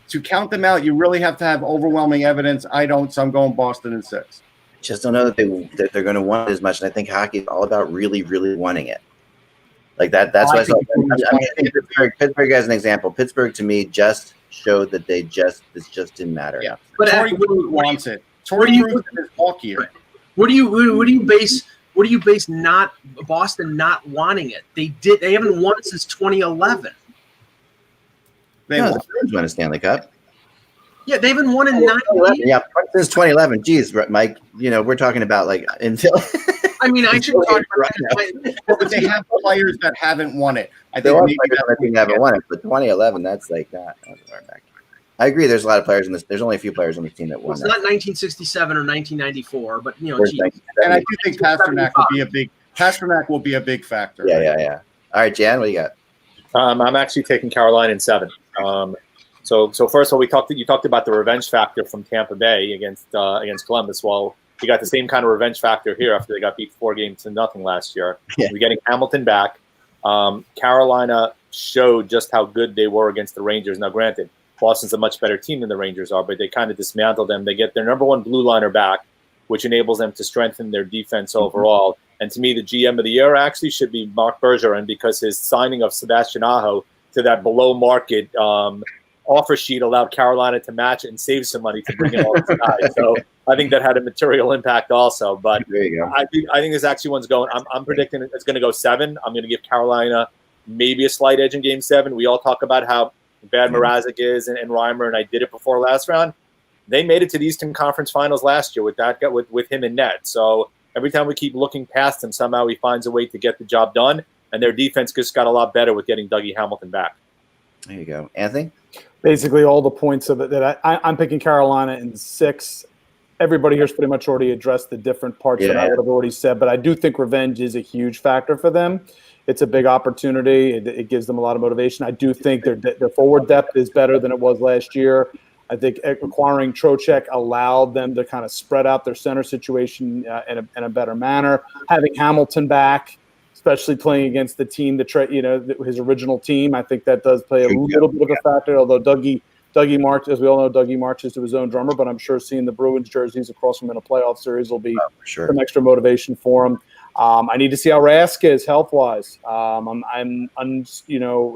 to count them out, you really have to have overwhelming evidence. I don't, so I'm going Boston in 6.
Just don't know that they're going to want it as much. And I think hockey is all about really, really wanting it. Like that. That's why I'm using Pittsburgh as an example. Pittsburgh to me just showed that this just didn't matter.
Yeah, but Torrey Krug wants it. Torrey Krug is hawkier.
What do you base not Boston not wanting it? They haven't won it since 2011.
The Bruins won a Stanley Cup.
Yeah, they haven't won in 9 years.
Yeah, since 2011. Geez, Mike, we're talking about like until.
I mean, I should talk about
but they have players that haven't won it. I think
maybe haven't won it, but 2011, that's like that. I agree. There's a lot of players in this. There's only a few players on the team that won.
It's not 1967 or 1994, but
and I do think Pasternak will be a big factor.
Yeah. All right, Jan, what do you got?
I'm actually taking Carolina in 7. So first of all, you talked about the revenge factor from Tampa Bay against Columbus. Well, you got the same kind of revenge factor here after they got beat 4-0 last year.
Yeah.
We're getting Hamilton back. Carolina showed just how good they were against the Rangers. Now, granted, Boston's a much better team than the Rangers are, but they kind of dismantled them. They get their number one blue liner back, which enables them to strengthen their defense overall. And to me, the GM of the year actually should be Mark Bergeron, because his signing of Sebastian Aho to that below market offer sheet allowed Carolina to match it and save some money to bring in all these guys. So I think that had a material impact also. But
There you go.
I think this actually one's going. I'm predicting it's going to go 7. I'm going to give Carolina maybe a slight edge in Game 7. We all talk about how bad Mrazek is and Reimer, and I did it before last round. They made it to the Eastern Conference Finals last year with that with him in net. So every time we keep looking past him, somehow he finds a way to get the job done. And their defense just got a lot better with getting Dougie Hamilton back.
There you go. Anthony?
Basically, all the points of it that I'm picking Carolina in 6. Everybody here's pretty much already addressed the different parts that I would have already said, but I do think revenge is a huge factor for them. It's a big opportunity. It gives them a lot of motivation. I do think their forward depth is better than it was last year. I think acquiring Trocheck allowed them to kind of spread out their center situation in a better manner. Having Hamilton back, especially playing against the team his original team, I think that does play a little bit of a factor. Although Dougie March, as we all know, Dougie marches to his own drummer, but I'm sure seeing the Bruins jerseys across from in a playoff series will be some extra motivation for him. I need to see how Rask is health-wise.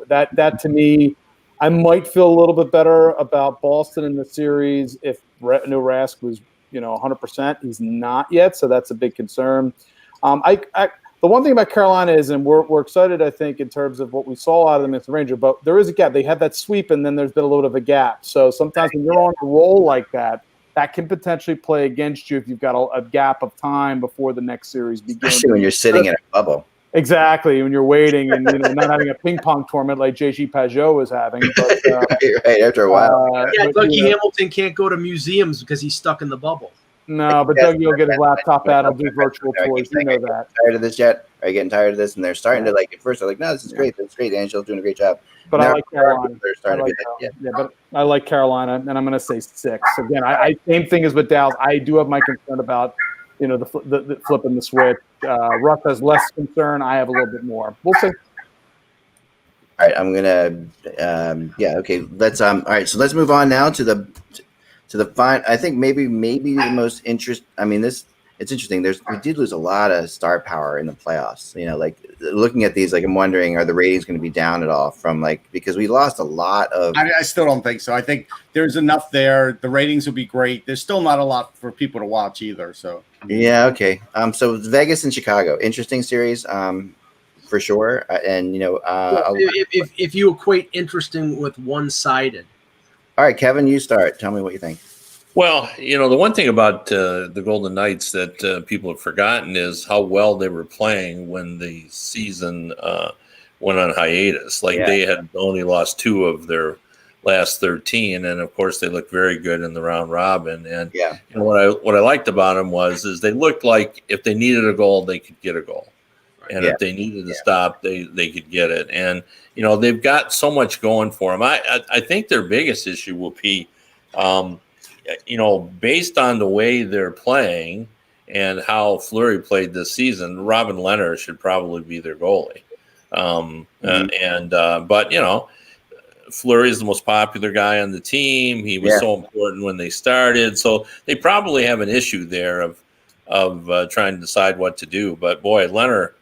That to me, I might feel a little bit better about Boston in the series if Rask was 100%. He's not yet, so that's a big concern. The one thing about Carolina is, and we're excited, I think, in terms of what we saw out of them against the Rangers, but there is a gap. They had that sweep, and then there's been a little bit of a gap. So sometimes when you're on a roll like that, that can potentially play against you if you've got a gap of time before the next series begins.
Especially when you're sitting in a bubble.
Exactly, when you're waiting and not having a ping pong tournament like J.G. Pajot was having. But,
right, after a while.
Dougie Hamilton can't go to museums because he's stuck in the bubble.
No, but Dougie will get his laptop out. He'll do virtual tours. You know that.
Tired of this yet? Are you getting tired of this? And they're starting to at first they're like, no, this is great. That's great. Angela's doing a great job.
But I like Carolina.
They're starting to be
but I like Carolina, and I'm going to say 6. Again, I same thing as with Dallas. I do have my concern about the flipping the switch. Russ has less concern. I have a little bit more. We'll see.
All right, I'm gonna. Okay. Let's. All right. So let's move on now to the fine. I think maybe the most interest. I mean, it's interesting. We did lose a lot of star power in the playoffs. Looking at these, I'm wondering, are the ratings going to be down at all from because we lost a lot of.
I still don't think so. I think there's enough there. The ratings will be great. There's still not a lot for people to watch either. So
yeah, okay. So Vegas and Chicago, interesting series, for sure. And
if you equate interesting with one-sided.
All right, Kevin, you start. Tell me what you think.
Well, the one thing about the Golden Knights that people have forgotten is how well they were playing when the season went on hiatus. They had only lost 2 of their last 13, and of course they looked very good in the round robin. And what I liked about them is they looked like if they needed a goal, they could get a goal, and if they needed to stop, they could get it. And they've got so much going for them. I think their biggest issue will be. Based on the way they're playing and how Fleury played this season, Robin Lehner should probably be their goalie. But Fleury is the most popular guy on the team. He was so important when they started. So they probably have an issue there of trying to decide what to do. But boy, Lehner,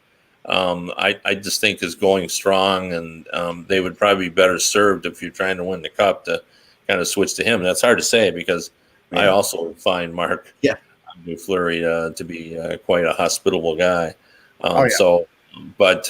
I just think is going strong, and they would probably be better served if you're trying to win the cup to kind of switch to him. That's hard to say because I also find Marc Fleury to be quite a hospitable guy. But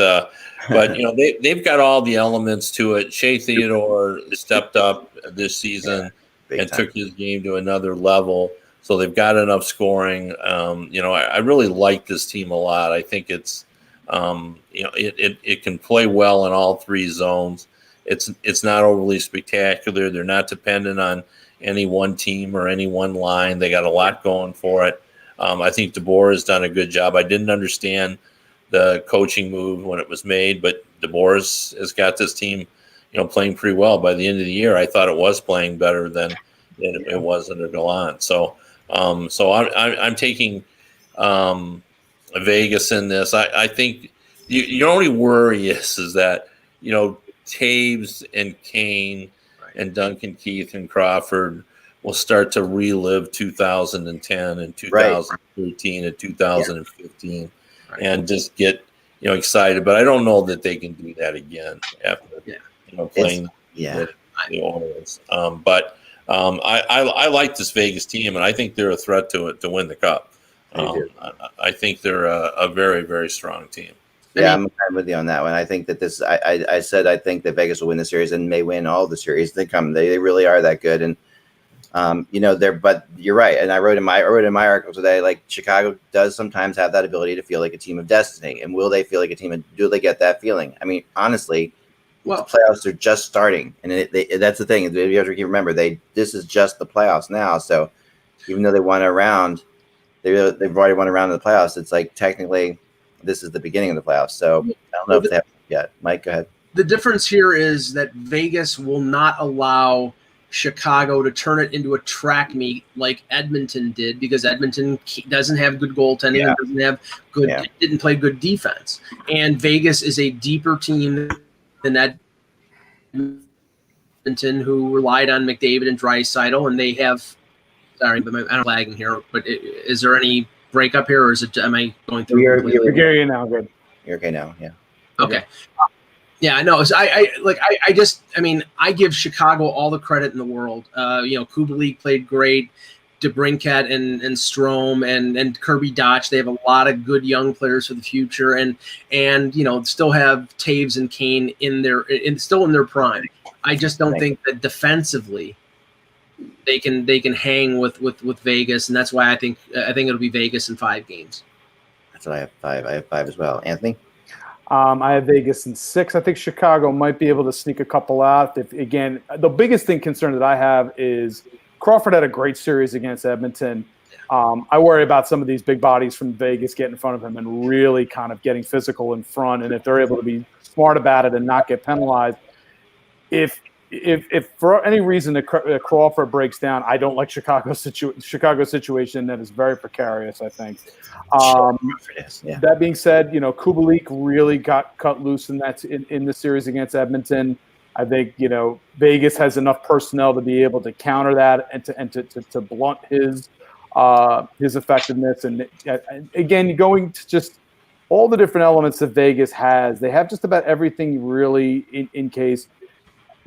they've got all the elements to it. Shea Theodore stepped up this season and took his game to another level. So they've got enough scoring. I really like this team a lot. I think it's it can play well in all 3 zones. It's not overly spectacular. They're not dependent on any one team or any one line. They got a lot going for it. I think DeBoer has done a good job. I didn't understand the coaching move when it was made, but DeBoer has got this team, playing pretty well. By the end of the year, I thought it was playing better than it was under Gallant. So I'm taking Vegas in this. I think your only worry is that Taves and Kane and Duncan Keith and Crawford will start to relive 2010 and 2013 and 2015 and just get excited. But I don't know that they can do that again after playing the Orioles. But I like this Vegas team, and I think they're a threat to win the Cup. I think they're a very, very strong team.
Yeah, I'm with you on that one. I think that I said I think that Vegas will win the series and may win all the series. They really are that good. And but you're right. And I wrote in my article today, like Chicago does sometimes have that ability to feel like a team of destiny. And will they feel like a team? Do they get that feeling? I mean, honestly, the playoffs are just starting, and that's the thing. You have to remember this is just the playoffs now. So even though they won a round, they've already won a round in the playoffs. It's like technically this is the beginning of the playoffs. So I don't know if they have yet. Mike, go ahead.
The difference here is that Vegas will not allow Chicago to turn it into a track meet like Edmonton did, because Edmonton doesn't have good goaltending and doesn't have didn't play good defense. And Vegas is a deeper team than Edmonton, who relied on McDavid and Draisaitl, and they have. Sorry, but I'm lagging here. But is there any breakup here, or am I going through?
You're hearing now. Good.
You're okay now. Yeah.
Okay. Yeah, no. So I give Chicago all the credit in the world. Kubalik played great. DeBrincat and Strome and Kirby Dach. They have a lot of good young players for the future, and still have Taves and Kane still in their prime. I just don't think that defensively they can hang with Vegas, and that's why I think it'll be Vegas in 5 games.
That's what I have 5. I have 5 as well. Anthony?
I have Vegas in 6. I think Chicago might be able to sneak a couple out. Again, the biggest concern that I have is Crawford had a great series against Edmonton. I worry about some of these big bodies from Vegas getting in front of him and really kind of getting physical in front. And if they're able to be smart about it and not get penalized, if for any reason that Crawford breaks down, I don't like Chicago's situation. That is very precarious, I think. That being said, Kubalik really got cut loose in the series against Edmonton. I think Vegas has enough personnel to be able to counter that and to blunt his effectiveness. And again, going to just all the different elements that Vegas has, they have just about everything really in case.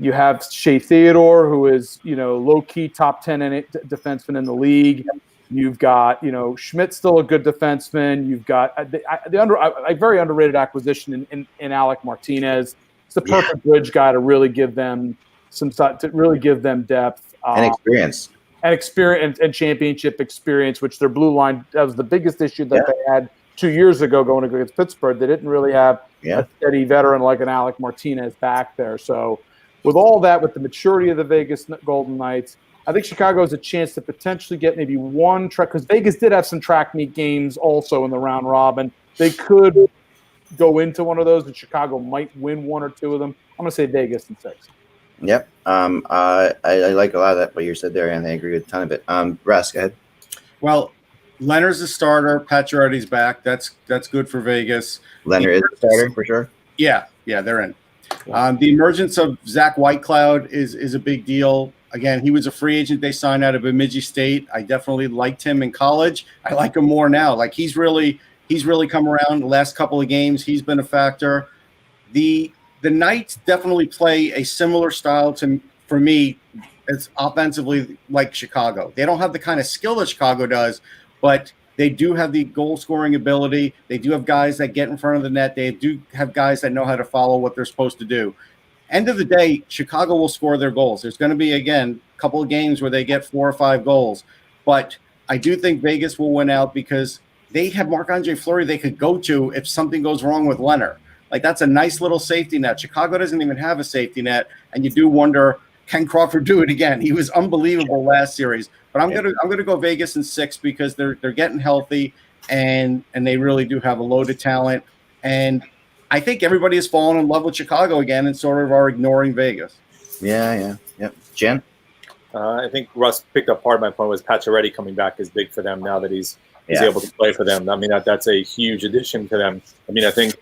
You have Shea Theodore, who is, low-key top 10 defenseman in the league. You've got, Schmidt's still a good defenseman. You've got a very underrated acquisition in Alec Martinez. It's the perfect bridge guy to really give them depth
And experience.
And championship experience, which their blue line, that was the biggest issue that they had 2 years ago going against Pittsburgh. They didn't really have a steady veteran like an Alec Martinez back there. So with all that, with the maturity of the Vegas Golden Knights, I think Chicago has a chance to potentially get maybe one track, because Vegas did have some track meet games also in the round robin. They could go into one of those, and Chicago might win 1 or 2 of them. I'm going to say Vegas in 6.
Yep. I like a lot of that, what you said there, and I agree with a ton of it. Russ, go ahead.
Well, Leonard's the starter. Pacioretty's back. That's good for Vegas.
Leonard is the starter for sure.
Yeah, they're in. The emergence of Zach Whitecloud is a big deal. Again, he was a free agent they signed out of Bemidji State. I definitely liked him in college. I like him more now. Like he's really come around the last couple of games. He's been a factor. The Knights definitely play a similar style for me. It's offensively like Chicago. They don't have the kind of skill that Chicago does, but they do have the goal scoring ability. They do have guys that get in front of the net. They do have guys that know how to follow what they're supposed to do. End of the day, Chicago will score their goals. There's going to be, again, a couple of games where they get 4 or 5 goals. But I do think Vegas will win out because they have Marc-Andre Fleury they could go to if something goes wrong with Leonard. Like, that's a nice little safety net. Chicago doesn't even have a safety net, and you do wonder, can Crawford do it again? He was unbelievable last series. But I'm gonna go Vegas in 6 because they're getting healthy and they really do have a load of talent. And I think everybody has fallen in love with Chicago again and sort of are ignoring Vegas.
Yeah. Jen?
I think Russ picked up part of my point was Pacioretty coming back is big for them now that he's able to play for them. I mean, that's a huge addition to them. I mean, I think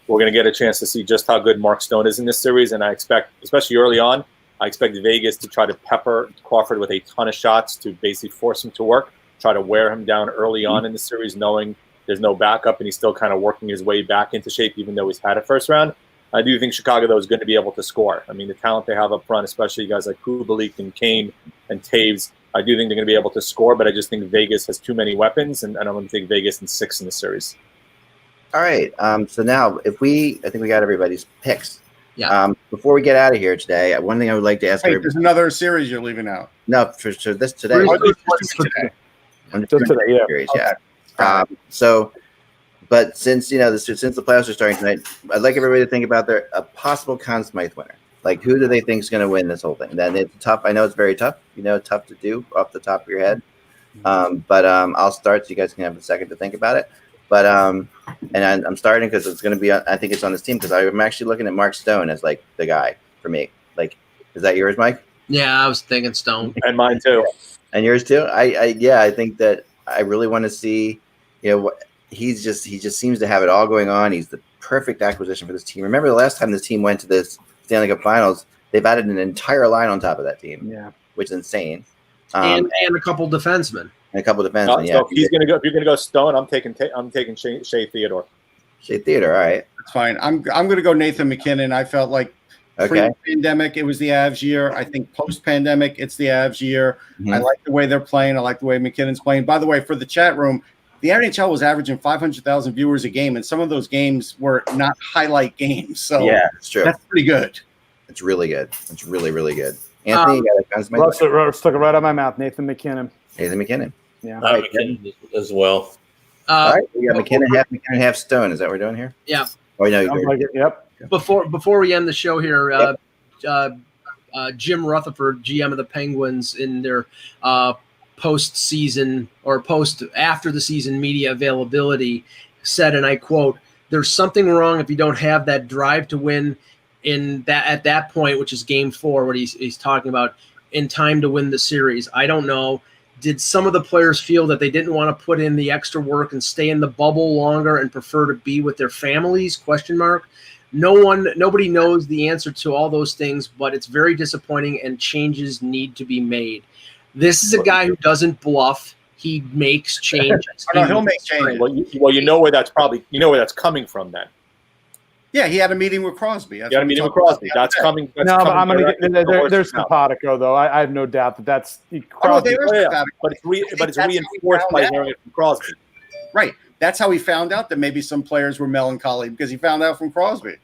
we're going to get a chance to see just how good Mark Stone is in this series, and I expect, especially early on, I expect Vegas to try to pepper Crawford with a ton of shots to basically force him to work, try to wear him down early on in the series, knowing there's no backup, and he's still kind of working his way back into shape, even though he's had a first round. I do think Chicago, though, is going to be able to score. I mean, the talent they have up front, especially guys like Kubalik and Kane and Taves, I do think they're going to be able to score, but I just think Vegas has too many weapons, and I'm going to take Vegas in 6 in the series.
All right. So now, I think we got everybody's picks.
Yeah.
Before we get out of here today, one thing I would like to ask.
Wait, there's another series you're leaving out.
No, for this today.
Today.
I'm
Just today, yeah.
Series,
Okay.
yeah. So, but since since the playoffs are starting tonight, I'd like everybody to think about a possible Conn Smythe winner. Like, who do they think is going to win this whole thing? Then it's tough. I know it's very tough. Tough to do off the top of your head. But I'll start so you guys can have a second to think about it. But and I'm starting because it's going to be. I think it's on this team because I'm actually looking at Mark Stone as like the guy for me. Like, is that yours, Mike?
Yeah, I was thinking Stone.
And mine, too.
And yours too. I think that I really want to see. He just seems to have it all going on. He's the perfect acquisition for this team. Remember the last time this team went to this Stanley Cup Finals, they've added an entire line on top of that team.
Yeah,
which is insane.
And a couple defensemen.
And a couple defensemen.
So if you're going to go Stone, I'm taking Shea Theodore.
Shea Theodore, all right.
That's fine. I'm going to go Nathan McKinnon. I felt like pre-pandemic, it was the Avs year. I think post-pandemic, it's the Avs year.
Mm-hmm.
I like the way they're playing. I like the way McKinnon's playing. By the way, for the chat room, the NHL was averaging 500,000 viewers a game, and some of those games were not highlight games. So
yeah, it's true.
That's pretty good.
It's really good. It's really, really good. Anthony, you got a Conn Smythe?
Stuck it right out of my mouth. Nathan McKinnon.
Nathan McKinnon.
Yeah.
All right,
McKinnon as well.
All right, we got McKinnon, half Stone. Is that what we're doing here?
Yeah.
Oh, no,
Yep.
Before we end the show here, Jim Rutherford, GM of the Penguins, in their post-season or after the season media availability, said, and I quote, "There's something wrong if you don't have that drive to win at that point, which is Game 4, what he's talking about, in time to win the series. I don't know. Did some of the players feel that they didn't want to put in the extra work and stay in the bubble longer and prefer to be with their families? ? Nobody knows the answer to all those things, but it's very disappointing and changes need to be made." This is a guy who doesn't bluff. He makes changes.
He'll make changes.
Well, you know where that's coming from then.
Yeah, he had a meeting with Crosby.
That's coming. That's
no, but I'm going to
get
there's simpatico, though. I have no doubt that that's Crosby.
But it's reinforced by hearing it from Crosby.
Right. That's how he found out that maybe some players were melancholy, because he found out from Crosby.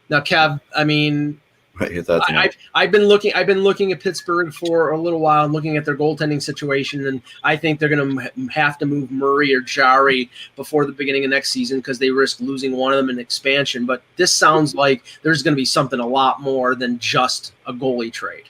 Now, Kev, I mean,
your thoughts on that?
I've been looking at Pittsburgh for a little while, looking at their goaltending situation, and I think they're going to have to move Murray or Jari before the beginning of next season because they risk losing one of them in expansion. But this sounds like there's going to be something a lot more than just a goalie trade.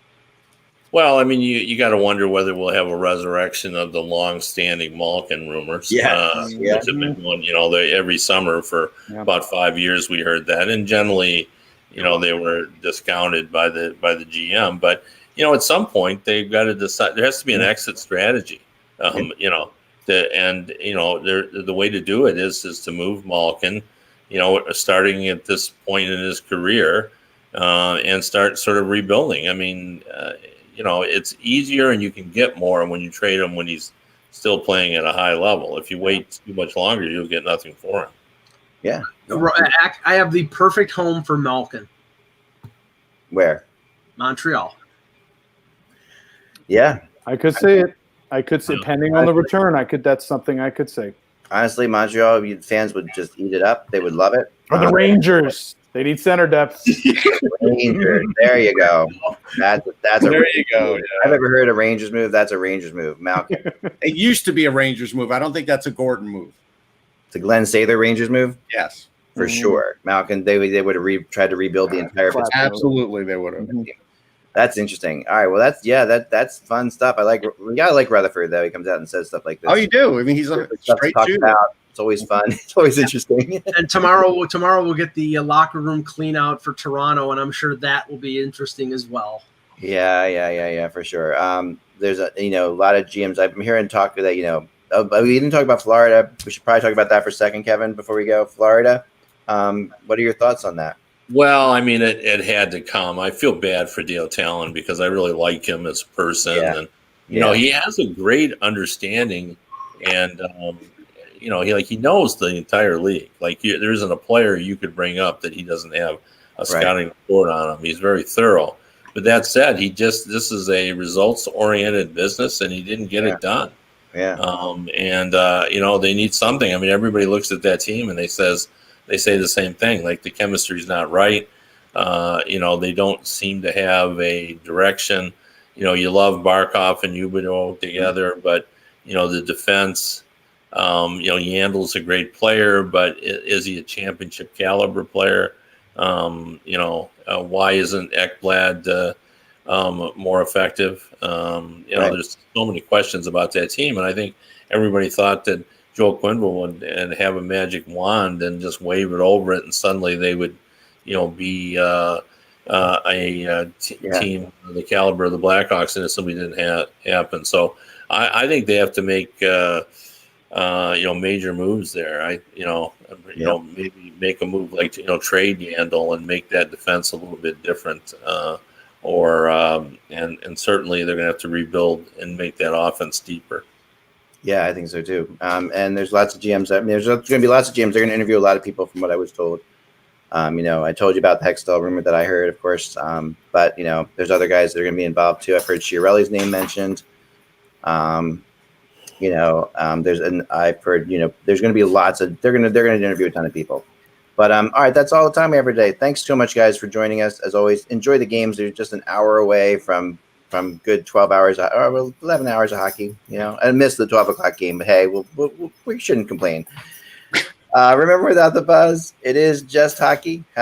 Well, I mean, you got to wonder whether we'll have a resurrection of the long-standing Malkin rumors. Which have been going, every summer for about 5 years we heard that, and generally, they were discounted by the GM. But at some point they've got to decide. There has to be an exit strategy. The way to do it is to move Malkin, starting at this point in his career, and start sort of rebuilding. I mean. It's easier and you can get more when you trade him when he's still playing at a high level. If you wait too much longer, you'll get nothing for him.
Yeah.
I have the perfect home for Malkin.
Where?
Montreal.
Yeah.
I could see it. Depending on the return, that's something I could say.
Honestly, Montreal fans would just eat it up. They would love it.
Or the Rangers. They need center depth.
Rangers. There you go. That's
there you go.
Yeah. I've ever heard a Rangers move. That's a Rangers move. Malkin.
It used to be a Rangers move. I don't think that's a Gordon move.
It's a Glenn Sather Rangers move?
Yes.
For sure. Malkin, they would have tried to rebuild the entire facility.
Absolutely, they would have.
That's interesting. All right. Well, that's fun stuff. We gotta like Rutherford though. He comes out and says stuff like this.
Oh, you do. I mean, he's a straight shooter.
It's always fun. It's always interesting.
And tomorrow we'll get the locker room clean out for Toronto, and I'm sure that will be interesting as well.
Yeah, for sure. There's a lot of GMs. I've been hearing talk that we didn't talk about Florida. We should probably talk about that for a second, Kevin, before we go. Florida. What are your thoughts on that?
Well, I mean, it had to come. I feel bad for Dale Talon because I really like him as a person, and he has a great understanding, and he knows the entire league. Like there isn't a player you could bring up that he doesn't have a scouting report on him. He's very thorough. But that said, this is a results-oriented business, and he didn't get it done.
Yeah.
They need something. I mean, everybody looks at that team and they say the same thing. Like the chemistry's not right. They don't seem to have a direction. You love Barkov and Huberdeau together, but the defense. Yandel's a great player, but is he a championship caliber player? Why isn't Ekblad more effective? There's so many questions about that team, and I think everybody thought that Joel Quenneville would and have a magic wand and just wave it over it, and suddenly they would, be a team of the caliber of the Blackhawks, and it simply didn't happen. So I think they have to make major moves there. Maybe make a move like trade Yandel and make that defense a little bit different, and certainly they're going to have to rebuild and make that offense deeper.
Yeah, I think so too. And there's lots of GMs. There's going to be lots of GMs. They're going to interview a lot of people, from what I was told. I told you about the Hextall rumor that I heard, of course. But there's other guys that are going to be involved too. I've heard Chiarelli's name mentioned. I've heard there's going to be lots of they're going to interview a ton of people. But all right, that's all the time we have for today. Thanks so much, guys, for joining us. As always, enjoy the games. They're just an hour away from good 12 hours or 11 hours of hockey. I missed the 12 o'clock game, but hey, we shouldn't complain. Remember, without the buzz, it is just hockey.